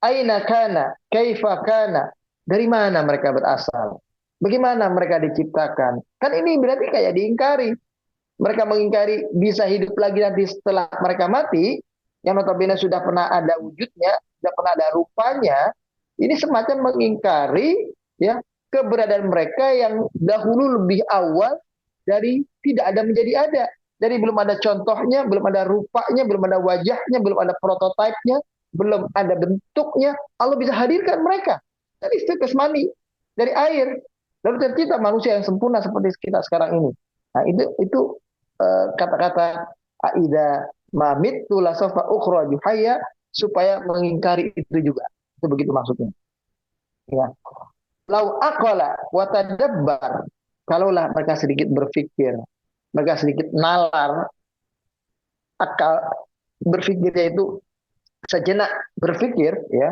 Aina kana, kaifa kana, dari mana mereka berasal? Bagaimana mereka diciptakan? Kan ini berarti kayak diingkari. Mereka mengingkari bisa hidup lagi nanti setelah mereka mati, yang notabene sudah pernah ada wujudnya, sudah pernah ada rupanya. Ini semacam mengingkari, ya, keberadaan mereka yang dahulu lebih awal dari tidak ada menjadi ada. Dari belum ada contohnya, belum ada rupanya, belum ada wajahnya, belum ada prototipenya, belum ada bentuknya, Allah bisa hadirkan mereka dari jasmani, dari air, lalu tercipta manusia yang sempurna seperti kita sekarang ini. Nah, itu kata-kata aida mamittu la sawfa ukhraju hayya, supaya mengingkari itu juga. Itu begitu maksudnya. Ya. Lau aqala wa tadabbar, kalaulah mereka sedikit berpikir, mereka sedikit nalar, akal berpikirnya itu sejenak berpikir, ya,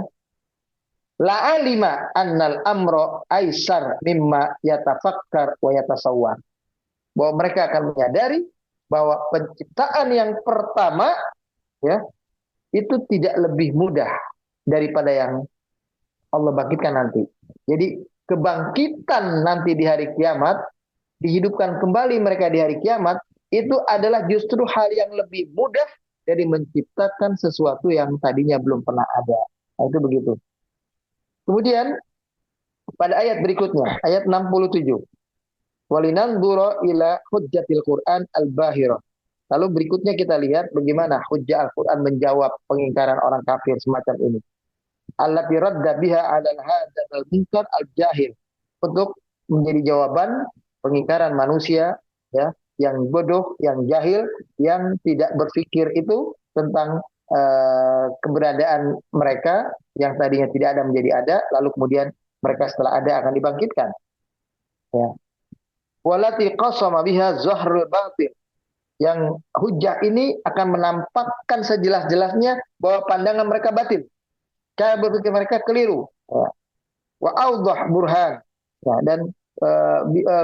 la alima annal amro aisar mimma yatafakkar wa yatasawwar, bahwa mereka akan menyadari bahwa penciptaan yang pertama, ya, itu tidak lebih mudah daripada yang Allah bangkitkan nanti. Jadi kebangkitan nanti di hari kiamat, dihidupkan kembali mereka di hari kiamat, itu adalah justru hal yang lebih mudah dari menciptakan sesuatu yang tadinya belum pernah ada. Nah, itu begitu. Kemudian pada ayat berikutnya, ayat 67. Walinanzura ila hujjatil Qur'an al-bahirah. Lalu berikutnya kita lihat bagaimana hujjah Al-Qur'an menjawab pengingkaran orang kafir semacam ini. Allati radda biha 'alal hadzal munkar al-jahil. Untuk menjadi jawaban pengingkaran manusia, ya, yang bodoh, yang jahil, yang tidak berpikir itu tentang keberadaan mereka yang tadinya tidak ada menjadi ada, lalu kemudian mereka setelah ada akan dibangkitkan. Ya. Walati qasama biha zahrul batil, yang hujah ini akan menampakkan sejelas-jelasnya bahwa pandangan mereka batil, cara berpikir mereka keliru. Ya. Wa awdah burhan, ya, dan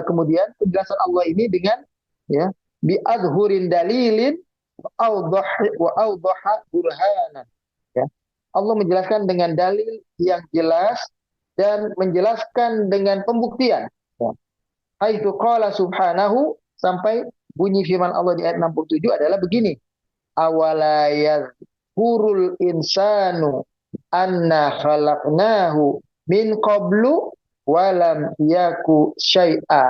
kemudian penjelasan Allah ini dengan, ya, bi adhurin dalilin wa awdaha burhanan, ya. Allah menjelaskan dengan dalil yang jelas dan menjelaskan dengan pembuktian, ya. Haitsu qala subhanahu, sampai bunyi firman Allah di ayat 67 adalah begini. Awala yadhkurul insanu anna khalaqnahu min qablu walam yaku syai'a.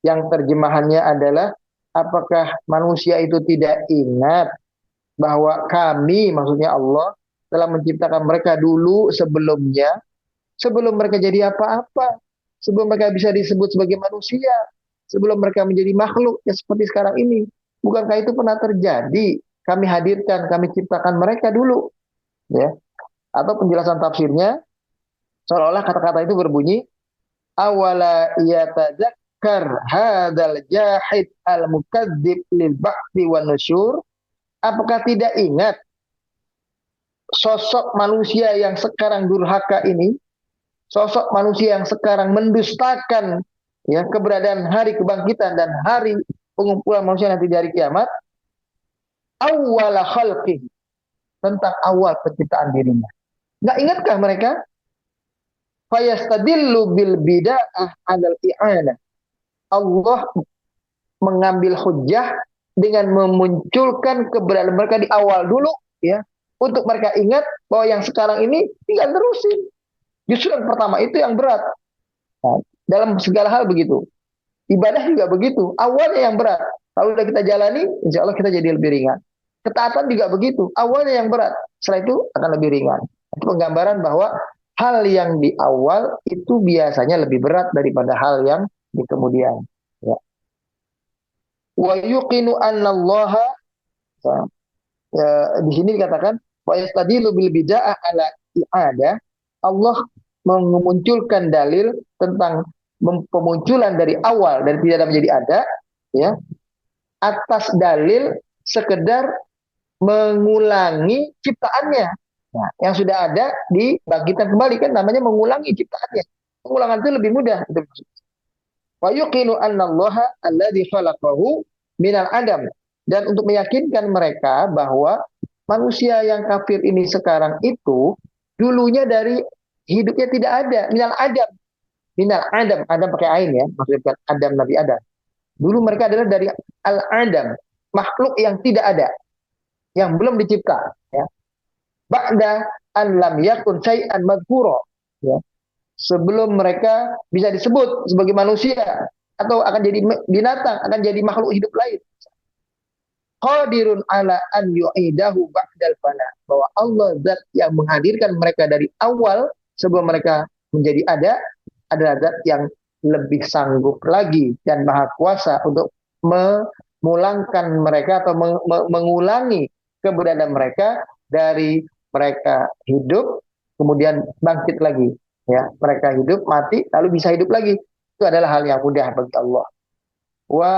Yang terjemahannya adalah, apakah manusia itu tidak ingat bahwa kami, maksudnya Allah, telah menciptakan mereka dulu sebelumnya, sebelum mereka jadi apa-apa, sebelum mereka bisa disebut sebagai manusia, sebelum mereka menjadi makhluk ya seperti sekarang ini. Bukankah itu pernah terjadi? kami hadirkan, kami ciptakan mereka dulu, ya. Atau penjelasan tafsirnya seolah-olah kata-kata itu berbunyi awala yatadzakkar hadzal jahid al mukadzib lil ba'thi wan nusyur. Apakah tidak ingat sosok manusia yang sekarang durhaka ini, sosok manusia yang sekarang mendustakan ya keberadaan hari kebangkitan dan hari pengumpulan manusia nanti di hari kiamat, awwala khalqih, tentang awal penciptaan dirinya. Nggak ingatkah mereka? Fayastadillu bil bida'ah 'alal i'anah. Allah mengambil hujjah dengan memunculkan keberadaan mereka di awal dulu, ya, untuk mereka ingat bahwa yang sekarang ini tinggal terusin. Justru yang pertama itu yang berat. Nah, dalam segala hal begitu. Ibadah juga begitu. Awalnya yang berat. Kalau sudah kita jalani, insya Allah kita jadi lebih ringan. Ketaatan juga begitu. Awalnya yang berat. Setelah itu akan lebih ringan. Itu penggambaran bahwa hal yang di awal itu biasanya lebih berat daripada hal yang di kemudian. Ya. Wa yuqinu annallaha, ya, di sini dikatakan wa yastadilu bil bida'ah ala i'adah. Allah memunculkan dalil tentang pemunculan dari awal dari tidak ada menjadi ada, ya, atas dalil sekedar mengulangi ciptaannya. Nah, yang sudah ada dibangkitkan kembali, kan namanya mengulangi ciptaannya. Pengulangan itu lebih mudah. Wa yuqinu annallaha alladzi khalaqahu minal adam. Dan untuk meyakinkan mereka bahwa manusia yang kafir ini sekarang itu dulunya dari hidupnya tidak ada, minal adam. Minal adam, adam pakai ain ya, maksudnya bukan Adam Nabi Adam. Dulu mereka adalah dari al-adam, makhluk yang tidak ada, yang belum dicipta, ya. Ba'da an lam yakun syai'an madhkura, ya. Sebelum mereka bisa disebut sebagai manusia atau akan jadi binatang, akan jadi makhluk hidup lain. Qadirun ala an yu'idahu ba'dal fana, bahwa Allah zat yang menghadirkan mereka dari awal sebelum mereka menjadi ada adalah zat yang lebih sanggup lagi dan maha kuasa untuk memulangkan mereka atau mengulangi keberadaan mereka dari mereka hidup kemudian bangkit lagi, ya. Mereka hidup mati lalu bisa hidup lagi, itu adalah hal yang mudah bagi Allah. Wa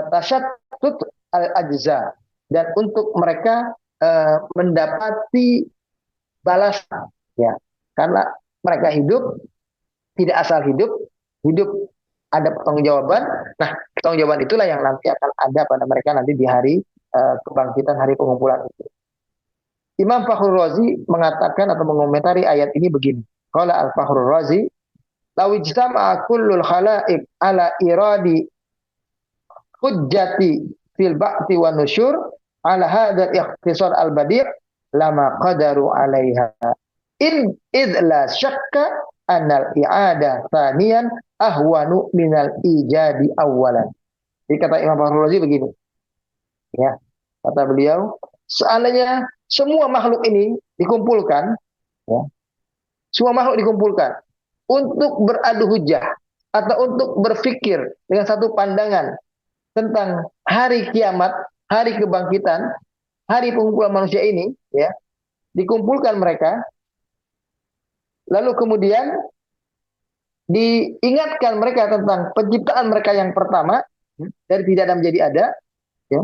tasyattut al-ajza, dan untuk mereka mendapati balasan, ya, karena mereka hidup tidak asal hidup, hidup ada pertanggungjawaban. Nah, pertanggungjawaban itulah yang nanti akan ada pada mereka nanti di hari kebangkitan, hari pengumpulan itu. Imam Fakhrul Razi mengatakan atau mengomentari ayat ini begini. Qala al-Fakhrul Razi, law ijtama'a kullul khalaiq ala iradi hujjati fil ba'ti wa nusyur ala hadzal ikhtisar al-badi' lama qadaru 'alaiha in id la syakka anal i'adah thaniyan ahwanu minal ijadi awalan. Jadi kata Imam Fakhrul Razi begini, ya, kata beliau, seandainya semua makhluk ini dikumpulkan, ya, semua makhluk dikumpulkan untuk beradu hujah atau untuk berpikir dengan satu pandangan tentang hari kiamat, hari kebangkitan, hari pengumpulan manusia ini, ya, dikumpulkan mereka, lalu kemudian diingatkan mereka tentang penciptaan mereka yang pertama dari tidak ada menjadi ada, ya.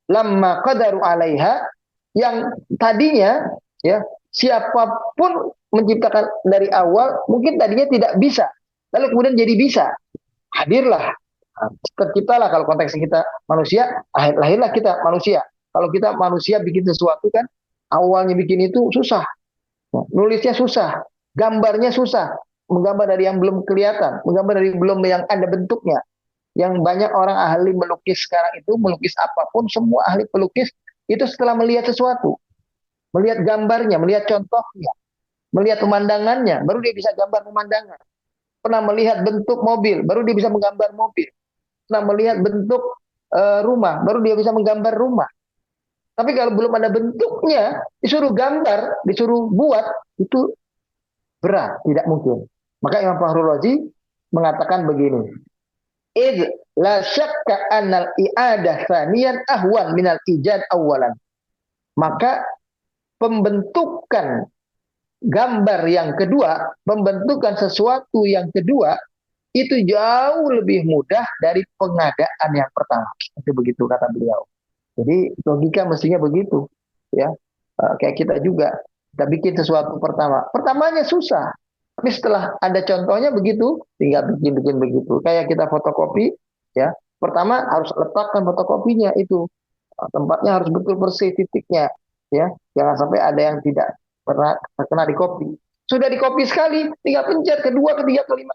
Lamma qadaru 'alaiha, yang tadinya, ya, siapapun menciptakan dari awal mungkin tadinya tidak bisa, lalu kemudian jadi bisa. Hadirlah, terciptalah, kalau konteks kita manusia, lahirlah kita manusia. Kalau kita manusia bikin sesuatu kan awalnya bikin itu susah. Nulisnya susah, gambarnya susah, menggambar dari yang belum kelihatan, menggambar dari belum yang ada bentuknya. Yang banyak orang ahli melukis sekarang itu, melukis apapun, semua ahli pelukis itu setelah melihat sesuatu, melihat gambarnya, melihat contohnya, melihat pemandangannya, baru dia bisa gambar pemandangan. Pernah melihat bentuk mobil, baru dia bisa menggambar mobil. Pernah melihat bentuk rumah, baru dia bisa menggambar rumah. Tapi kalau belum ada bentuknya, disuruh gambar, disuruh buat, itu berat, tidak mungkin. Maka Imam Fakhrul Razi mengatakan begini, id la syakka annal i'adah thaniyan ahwan minal ijad awalan. Maka pembentukan gambar yang kedua, pembentukan sesuatu yang kedua itu jauh lebih mudah dari pengadaan yang pertama. Itu begitu kata beliau. Jadi logika mestinya begitu, ya. Kayak kita juga, kita bikin sesuatu pertamanya susah, tapi setelah ada contohnya begitu, tinggal bikin begitu. Kayak kita fotokopi, ya. Pertama harus letakkan fotokopinya itu, tempatnya harus betul bersih titiknya, ya. Jangan sampai ada yang tidak pernah terkena di copy. Sudah di copy sekali, tinggal pencet kedua, ketiga, kelima,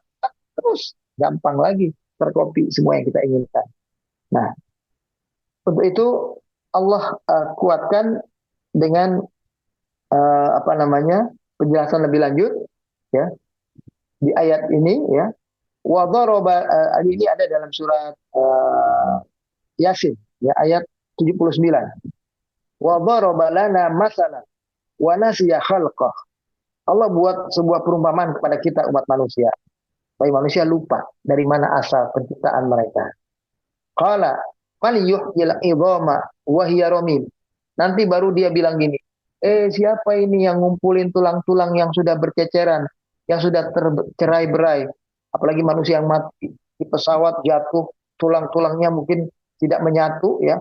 terus gampang lagi tercopy semua yang kita inginkan. Nah, untuk itu Allah kuatkan dengan apa namanya, penjelasan lebih lanjut, ya, di ayat ini, ya. Wa daraba, ini ada dalam surat Yasin, ya, ayat 79. Wa daraba lana masalan wa nasiya khalqah. Allah buat sebuah perumpamaan kepada kita umat manusia. Supaya manusia lupa dari mana asal penciptaan mereka. Qala man yuhyil idhama wa hiya ramim. Nanti baru dia bilang gini, siapa ini yang ngumpulin tulang-tulang yang sudah berceceran, yang sudah tercerai-berai, apalagi manusia yang mati di pesawat jatuh, tulang-tulangnya mungkin tidak menyatu, ya.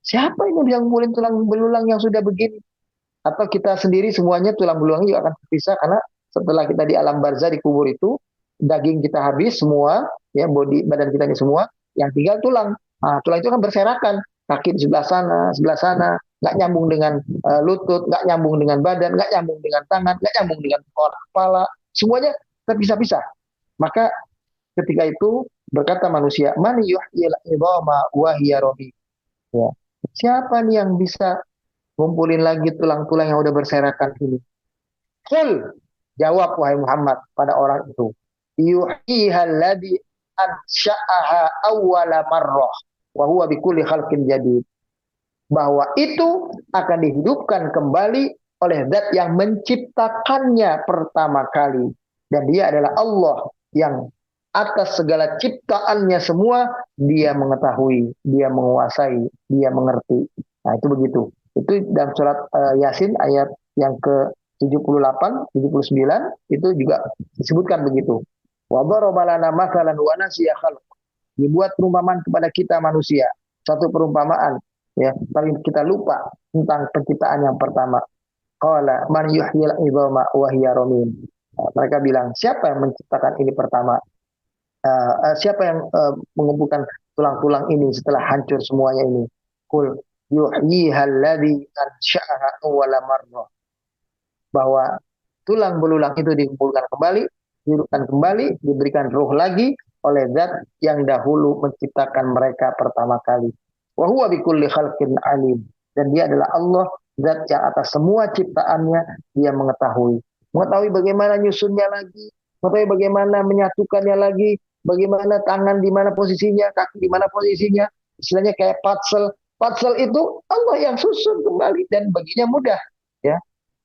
Siapa ini yang ngumpulin tulang belulang yang sudah begini? Atau kita sendiri semuanya tulang belulangnya juga akan terpisah, karena setelah kita di alam barzah, di kubur itu, daging kita habis semua, ya, badan kita ini semua, yang tinggal tulang. Nah, tulang itu kan berserakan, kaki di sebelah sana, nggak nyambung dengan lutut, nggak nyambung dengan badan, nggak nyambung dengan tangan, nggak nyambung dengan kepala, semuanya terpisah-pisah. Maka ketika itu berkata manusia, man yuhyil idhama wa hiya ramim. Ya. Siapa nih yang bisa ngumpulin lagi tulang-tulang yang udah berserakan ini? Qul, jawab wahai Muhammad pada orang itu, yuhyiha alladhi ansha'aha awwala marrah wa huwa bikulli khalqin jadid. Bahwa itu akan dihidupkan kembali oleh zat yang menciptakannya pertama kali, dan dia adalah Allah yang atas segala ciptaannya semua dia mengetahui, dia menguasai, dia mengerti. Nah, itu begitu. Itu dalam surat Yasin ayat yang ke 78, 79 itu juga disebutkan begitu. Wa daraba lana mathalan wa nasiya khalq. Dibuat perumpamaan kepada kita manusia, satu perumpamaan, ya, tapi kita lupa tentang penciptaan yang pertama. Qala man yuhyil idhama wa hiya ramim. Mereka bilang, siapa yang menciptakan ini pertama? Siapa yang mengumpulkan tulang-tulang ini setelah hancur semuanya ini? Qul yuhyiha alladhi ansha'aha awwala marrah. Bahwa tulang belulang itu dikumpulkan kembali, dihidupkan kembali, diberikan ruh lagi oleh zat yang dahulu menciptakan mereka pertama kali. Wa huwa bikulli khalqin alim. Dan dia adalah Allah, zat yang atas semua ciptaannya dia mengetahui. Mengetahui bagaimana nyusunnya lagi, mengetahui bagaimana menyatukannya lagi, bagaimana tangan di mana posisinya, kaki di mana posisinya. Istilahnya kayak puzzle. Puzzle itu Allah yang susun kembali dan baginya mudah, ya.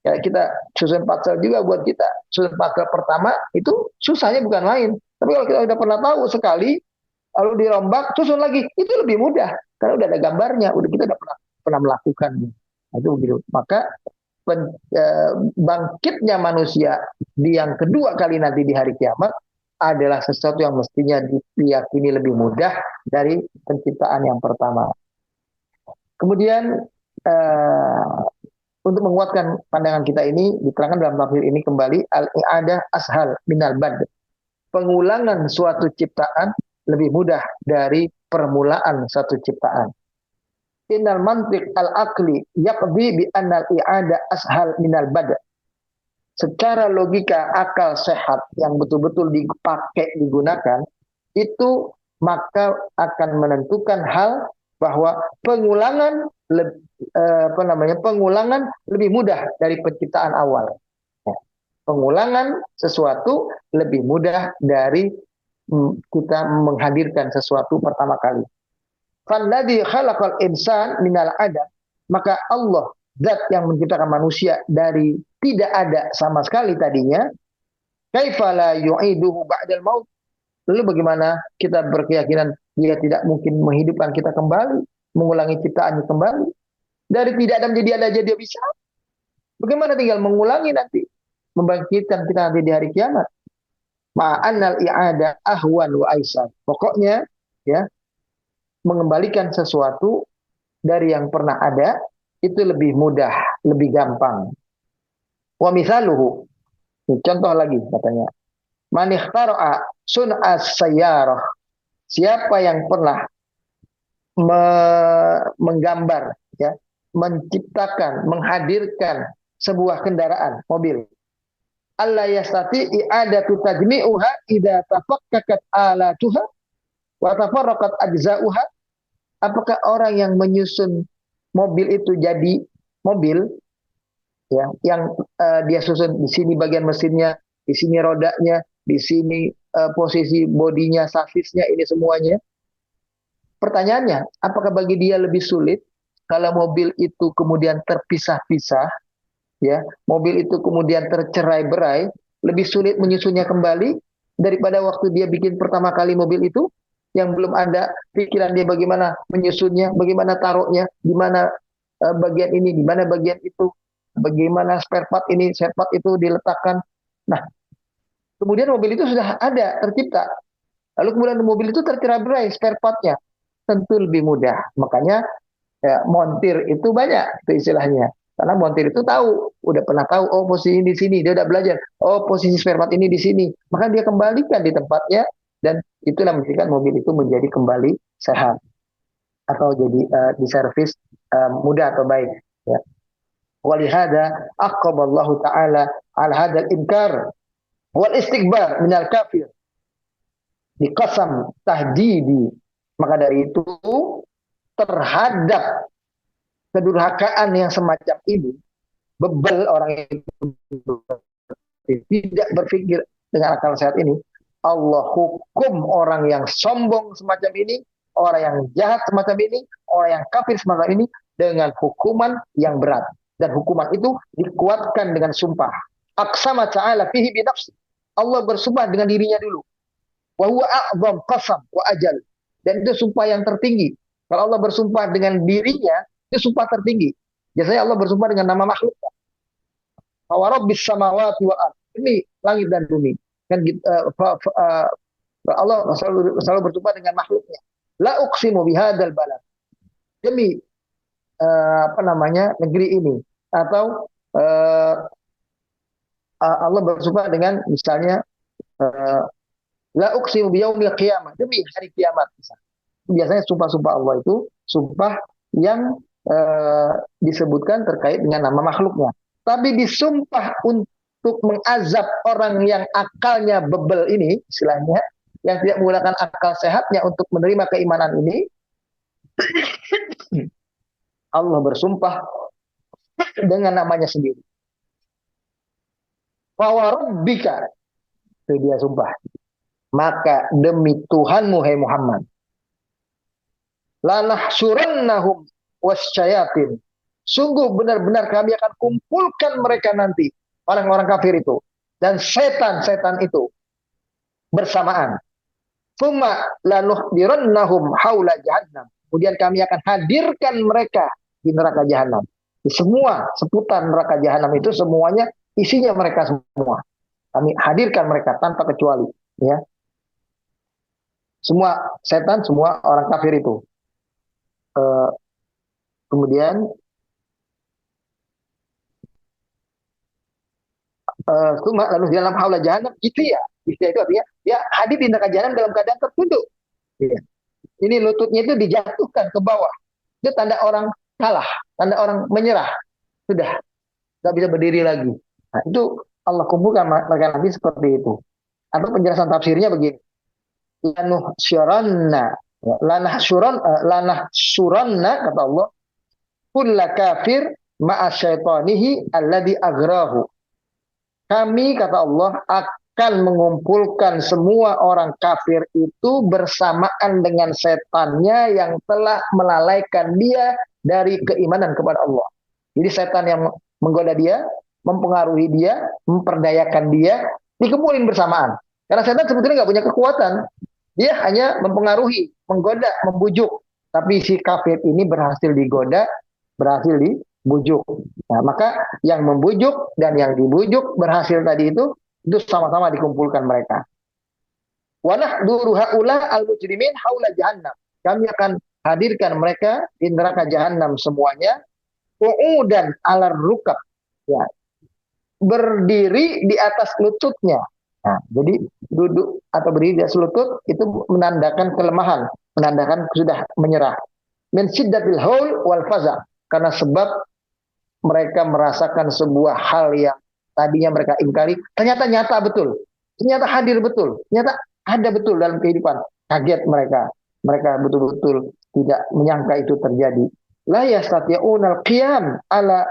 Ya, kita susun puzzle juga buat kita. Susun puzzle pertama itu susahnya bukan main. Tapi kalau kita udah pernah tahu sekali, lalu dirombak, susun lagi, itu lebih mudah. Karena udah ada gambarnya, udah kita udah pernah melakukannya. Nah, itu begitu. Maka bangkitnya manusia di yang kedua kali nanti di hari kiamat adalah sesuatu yang mestinya diyakini lebih mudah dari penciptaan yang pertama. Kemudian untuk menguatkan pandangan kita ini, diterangkan dalam tafsir ini kembali, al-i'adah ashal minal bad. Pengulangan suatu ciptaan lebih mudah dari permulaan suatu ciptaan. Innal mantiq al-aqli yaqdi bi annal i'adah ashal minal bad. Secara logika akal sehat yang betul-betul dipakai, digunakan, itu maka akan menentukan hal bahwa pengulangan pengulangan lebih mudah dari penciptaan awal. Pengulangan sesuatu lebih mudah dari kita menghadirkan sesuatu pertama kali. Falladzi khalaqal insan minal adam, maka Allah, zat yang menciptakan manusia dari tidak ada sama sekali tadinya, kaifa la yu'iduhu ba'dal maut, Lalu bagaimana kita berkeyakinan dia tidak mungkin menghidupkan kita kembali, mengulangi ciptaannya kembali. Dari tidak ada menjadi ada aja dia bisa. Bagaimana tinggal mengulangi nanti, membangkitkan kita nanti di hari kiamat. Ma'annal i'ada ahwan wa aisar. Pokoknya ya, mengembalikan sesuatu dari yang pernah ada itu lebih mudah, lebih gampang. Wa misaluhu. Contoh lagi katanya. Man ikhtara'a sun'as sayyarah. Siapa yang pernah menggambar ya, menciptakan, menghadirkan sebuah kendaraan, mobil. Allah yastati i'adatu tajmi'uha idza tafakkakat alatuha wa tafarraqat ajza'uha. Apakah orang yang menyusun mobil itu jadi mobil ya, yang dia susun di sini bagian mesinnya, di sini rodanya, di sini posisi bodinya, sasisnya, ini semuanya. Pertanyaannya, apakah bagi dia lebih sulit kalau mobil itu kemudian terpisah-pisah, ya, mobil itu kemudian tercerai-berai, lebih sulit menyusunnya kembali daripada waktu dia bikin pertama kali mobil itu, yang belum ada pikiran dia bagaimana menyusunnya, bagaimana taruhnya, di mana bagian ini, di mana bagian itu, bagaimana spare part ini, spare part itu diletakkan. Nah, kemudian mobil itu sudah ada, tercipta. Lalu kemudian mobil itu tercerai-berai spare partnya, tentu lebih mudah. Makanya ya, montir itu banyak, itu istilahnya. Karena montir itu tahu, udah pernah tahu, oh posisi ini di sini, dia udah belajar, oh posisi spare part ini di sini. Maka dia kembalikan di tempatnya, dan itulah menjadikan mobil itu menjadi kembali sehat atau jadi diservis mudah atau baik. Ya. Walihada aqaballahu ta'ala al hadal inkar wal istikbar minal kafir diqasam tahdidi. Maka dari itu terhadap kedurhakaan yang semacam ini, bebel orang itu tidak berpikir dengan akal sehat ini, Allah hukum orang yang sombong semacam ini, orang yang jahat semacam ini, orang yang kafir semacam ini dengan hukuman yang berat. Dan hukuman itu dikuatkan dengan sumpah. Aqsama ta'ala fihi binafsi. Allah bersumpah dengan dirinya dulu. Wa huwa a'zam qasam wa ajal. Dan itu sumpah yang tertinggi. Kalau Allah bersumpah dengan dirinya, itu sumpah tertinggi. Biasanya Allah bersumpah dengan nama makhluk. Wa rabbis samawati wal ardh. Ini langit dan bumi. Kan Allah selalu bersumpah dengan makhluknya. La uqsimu bihadzal balad. Demi negeri ini, atau Allah bersumpah dengan misalnya la uqsimu biyaumil qiyamah, demi hari kiamat misalnya. Biasanya sumpah-sumpah Allah itu sumpah yang disebutkan terkait dengan nama makhluknya. Tapi disumpah untuk mengazab orang yang akalnya bebel ini, istilahnya, yang tidak menggunakan akal sehatnya untuk menerima keimanan ini, Allah bersumpah dengan namanya sendiri. Fawarabbika, itu dia sumpah. Maka demi Tuhanmu, hai Muhammad, lanahsyurannahum wasyayatin. Sungguh benar-benar kami akan kumpulkan mereka nanti, orang-orang kafir itu, dan setan-setan itu bersamaan. Tsumma lanuhdirannahum haula jahannam. Kemudian kami akan hadirkan mereka di neraka jahanam. Di semua seputar neraka jahanam itu semuanya isinya mereka semua. Kami hadirkan mereka tanpa kecuali, ya. Semua setan, semua orang kafir itu. Kemudian lalu di dalam haula jahanam, gitu ya. Istilah itu artinya ya hadir di neraka jahanam dalam keadaan tertunduk. Ya. Ini lututnya itu dijatuhkan ke bawah. Itu tanda orang kalah, tanda orang menyerah. Sudah, nggak bisa berdiri lagi. Nah, itu Allah kumpulkan mereka nanti seperti itu. Atau penjelasan tafsirnya begini. Lanah suranna kata Allah, kulla kafir ma'a syaitanihi alladhi agrahu. Kami, kata Allah, akan mengumpulkan semua orang kafir itu bersamaan dengan setannya yang telah melalaikan dia dari keimanan kepada Allah. Jadi setan yang menggoda dia, mempengaruhi dia, memperdayakan dia, dikumpulin bersamaan. Karena setan sebetulnya nggak punya kekuatan. Dia hanya mempengaruhi, menggoda, membujuk. Tapi si kafir ini berhasil digoda, berhasil dibujuk. Nah, maka yang membujuk dan yang dibujuk berhasil tadi itu sama-sama dikumpulkan mereka. Wanah duru haula al-mujrimin haula jahannam. Kami akan hadirkan mereka di neraka jahannam semuanya. Qu'udan alar rukab. Ya, berdiri di atas lututnya. Nah, jadi duduk atau berdiri di atas lutut itu menandakan kelemahan, menandakan sudah menyerah. Min syiddatil haul wal faza, karena sebab mereka merasakan sebuah hal yang tadinya mereka ingkari, ternyata nyata betul. Ternyata hadir betul. Ternyata ada betul dalam kehidupan. Kaget mereka. Mereka betul-betul tidak menyangka itu terjadi. La yastati'unal qiyam ala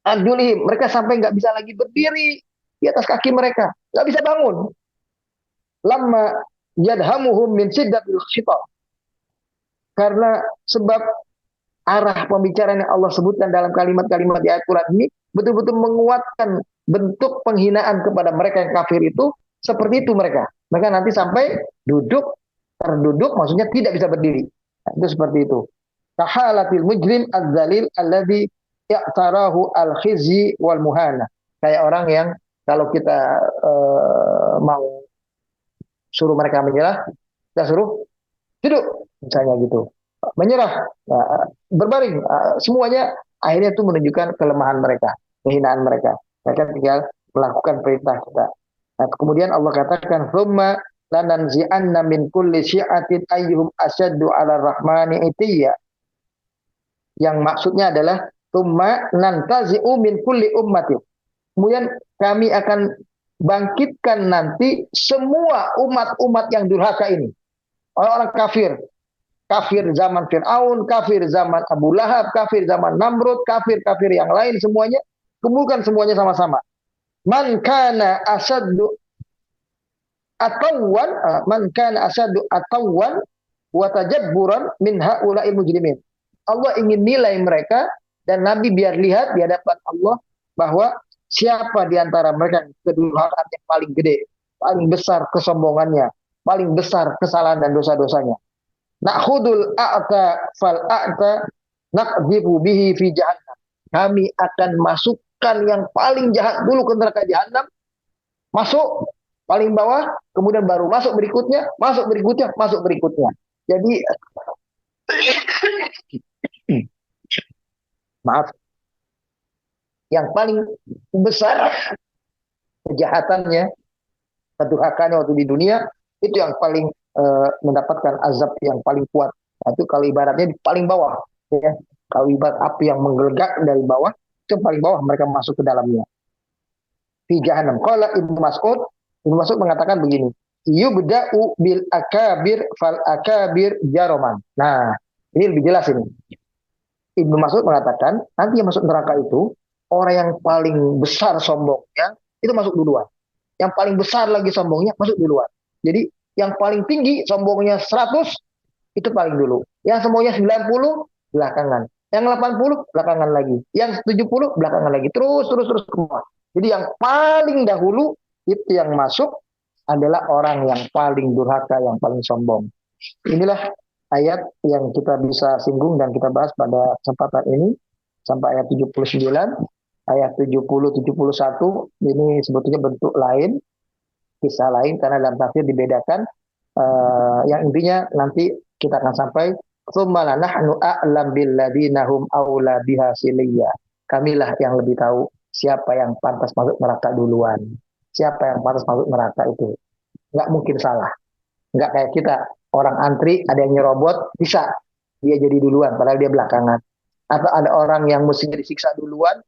adulihim. Mereka sampai nggak bisa lagi berdiri di atas kaki mereka. Nggak bisa bangun. Lama yadhamuhum min syiddatil khitab. Karena sebab arah pembicaraan yang Allah sebutkan dalam kalimat-kalimat di ayat Quran ini betul-betul menguatkan bentuk penghinaan kepada mereka yang kafir itu seperti itu mereka. Mereka nanti sampai terduduk maksudnya tidak bisa berdiri. Nah, itu seperti itu. Kahalatil mujrim az-zalil alladzi ya'tarahu al-khizyi wal muhana. Kayak orang yang kalau kita mau suruh mereka menyerah, kita suruh duduk misalnya gitu, menyerah, berbaring, semuanya akhirnya itu menunjukkan kelemahan mereka, kehinaan mereka. Mereka tinggal melakukan perintah kita. Nah, kemudian Allah katakan, "Tsumma lananzi'anna min kulli syi'atin ayyuhum asyaddu 'ala rahmani itiyya." Yang maksudnya adalah tsumma nantazi'u min kulli ummatin. Kemudian kami akan bangkitkan nanti semua umat-umat yang durhaka ini. Orang-orang kafir. Kafir zaman Fir'aun, kafir zaman Abu Lahab, kafir zaman Namrud, kafir-kafir yang lain semuanya. Kumpulkan semuanya sama-sama. Man kana asaddu atawwan, wa tajabburan min haula'il mujrimin. Allah ingin nilai mereka dan Nabi biar lihat di hadapan Allah bahwa siapa di antara mereka kedurhakaan yang paling gede, paling besar kesombongannya, paling besar kesalahan dan dosa-dosanya. Na'khudul a'ta fal a'ta naqdhibu bihi fi jahannam. Kami akan masukkan yang paling jahat dulu ke neraka jahannam. Masuk paling bawah, kemudian baru masuk berikutnya, masuk berikutnya, masuk berikutnya. Jadi maaf, yang paling besar kejahatannya, kedurhakannya waktu di dunia, itu yang paling mendapatkan azab yang paling kuat. Nah, itu kalau ibaratnya di paling bawah. Ya. Kalau ibarat api yang menggelegak dari bawah, itu paling bawah mereka masuk ke dalamnya. Fi jahannam. Qala Ibnu Mas'ud mengatakan begini, yubda'u bil akabir fal akabir jaroman. Nah, ini lebih jelas ini. Ibnu Mas'ud mengatakan, nanti yang masuk neraka itu, orang yang paling besar sombongnya, itu masuk duluan. Yang paling besar lagi sombongnya, masuk duluan. Jadi, yang paling tinggi sombongnya 100, itu paling dulu. Yang semuanya 90, belakangan. Yang 80, belakangan lagi. Yang 70, belakangan lagi. Terus semua. Jadi yang paling dahulu, itu yang masuk adalah orang yang paling durhaka, yang paling sombong. Inilah ayat yang kita bisa singgung dan kita bahas pada kesempatan ini sampai ayat 79, ayat 70, 71 ini sebetulnya bentuk lain, kisah lain karena dalam tafsir dibedakan. Yang intinya nanti kita akan sampai tsumma nahnu a'lam billadzina hum aula biha siliyya. Kamilah yang lebih tahu siapa yang pantas masuk neraka duluan. Siapa yang pantas masuk neraka itu. Nggak mungkin salah. Nggak kayak kita, orang antri, ada yang nyerobot, bisa. Dia jadi duluan, padahal dia belakangan. Atau ada orang yang mestinya disiksa duluan,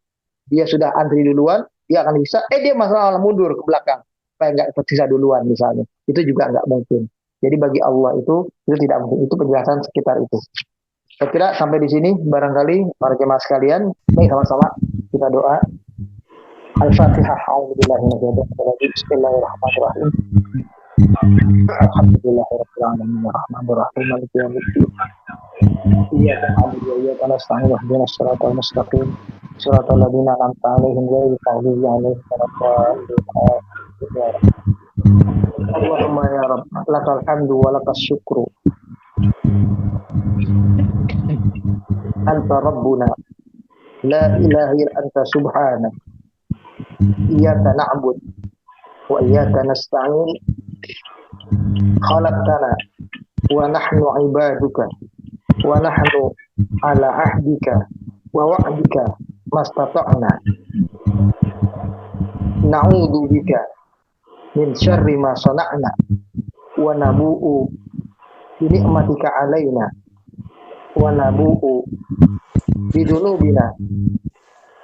dia sudah antri duluan, dia akan disiksa, dia masalah mundur ke belakang. Supaya nggak tersiksa duluan misalnya. Itu juga nggak mungkin. Jadi bagi Allah itu tidak mungkin. Itu penjelasan sekitar itu. Saya kira sampai di sini, barangkali para jemaah sekalian, baik sama-sama kita doa. Al-Fatihah. Bismillahirrahmanirrahim. Alhamdulillahirabbil alamin arrahmanir rahim maliki yaumiddin. Iyyaka na'budu wa iyyaka nasta'in ihdinas siratal mustaqim siratal ladzina an'amta 'alaihim ghairil maghdubi 'alaihim waladdallin. Allahumma ya Rabb, lakal hamdu wa lakas syukru. Anta Rabbuna, la ilaha illa anta subhanak. Iyyaka na'bud wa iyyaka nasta'in. Khalaqtana wa nahnu ibaduka wa nahnu ala ahdika wa wa'dika mastata'na. Na'udzu bika min syarri ma sana'na wa nabu'u bi ni'matika alaina wa nabu'u bi dzunubina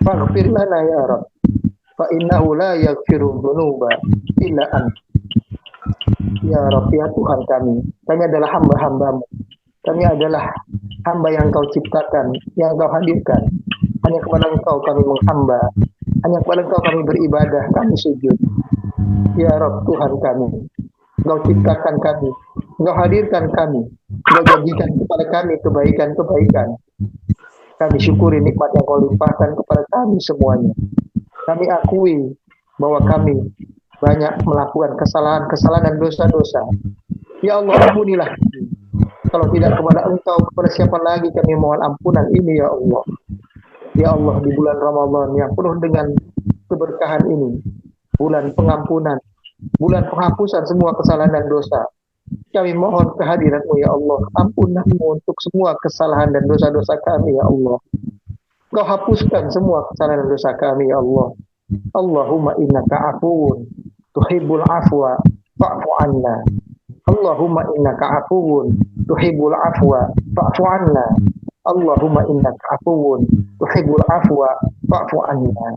faghfir lana ya Rabb fa innahu la yaghfiru dzunuba illa anta. Ya Rabb, ya Tuhan kami adalah hamba-hambamu, kami adalah hamba yang kau ciptakan, yang kau hadirkan. Hanya kepada engkau kami menghamba, hanya kepada engkau kami beribadah, kami sujud. Ya Rabb, Tuhan kami, engkau ciptakan kami, engkau hadirkan kami, engkau janjikan kepada kami kebaikan-kebaikan. Kami syukuri nikmat yang kau limpahkan kepada kami semuanya. Kami akui bahwa kami banyak melakukan kesalahan-kesalahan dan dosa-dosa. Ya Allah, ampunilah kami. Kalau tidak kepada engkau, kepada siapa lagi kami mohon ampunan ini ya Allah. Ya Allah, di bulan Ramadan yang penuh dengan keberkahan ini, bulan pengampunan, bulan penghapusan semua kesalahan dan dosa, kami mohon kehadiran-Mu ya Allah. Ampunanmu untuk semua kesalahan dan dosa-dosa kami ya Allah. Kau hapuskan semua kesalahan dan dosa kami ya Allah. Allahumma innaka afuwun tuhibbul afwa fa'fu anna. Allahumma innaka afuwun tuhibbul afwa fa'fu anna. Allahumma innaka afuwun tuhibbul afwa fa'fu anna.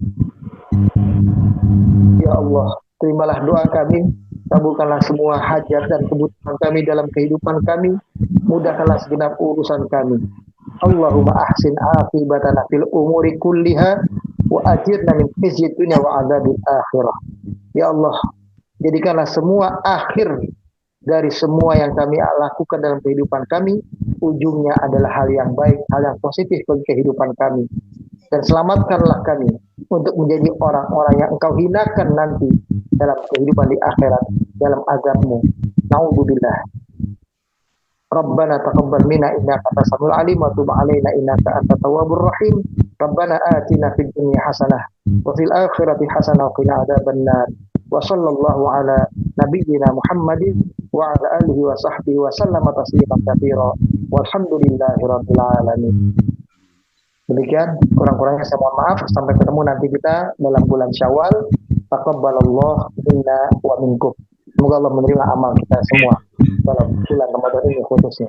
Ya Allah, terimalah doa kami, kabulkanlah semua hajat dan kebutuhan kami dalam kehidupan kami, mudahkanlah segenap urusan kami. Allahumma ahsin aqibatana fil umuri kulliha wa ajirna min khizyid dunya wa adzabil akhirah. Ya Allah, jadikanlah semua akhir dari semua yang kami lakukan dalam kehidupan kami, ujungnya adalah hal yang baik, hal yang positif bagi kehidupan kami. Dan selamatkanlah kami untuk menjadi orang-orang yang Engkau hinakan nanti dalam kehidupan di akhirat, dalam azab-Mu. Na'udzubillah. Rabbana taqabbal minna innaka antas samiul alim wa tub alaina innaka antat tawwabur rahim. Rabbana atina fid dunya hasanah wa fil akhirati hasanah wa qina adzabannar. Wa sallallahu ala nabiyyina Muhammadin wa ala alihi wa sahbihi wa sallama tasliman katsira. Walhamdulillahirabbil alamin. Demikian kurang-kurangnya saya mohon maaf. Sampai ketemu nanti kita dalam bulan Syawal. Taqabbalallahu minna wa minkum. Semoga Allah menerima amal kita semua dalam bulan Ramadan ini khususnya.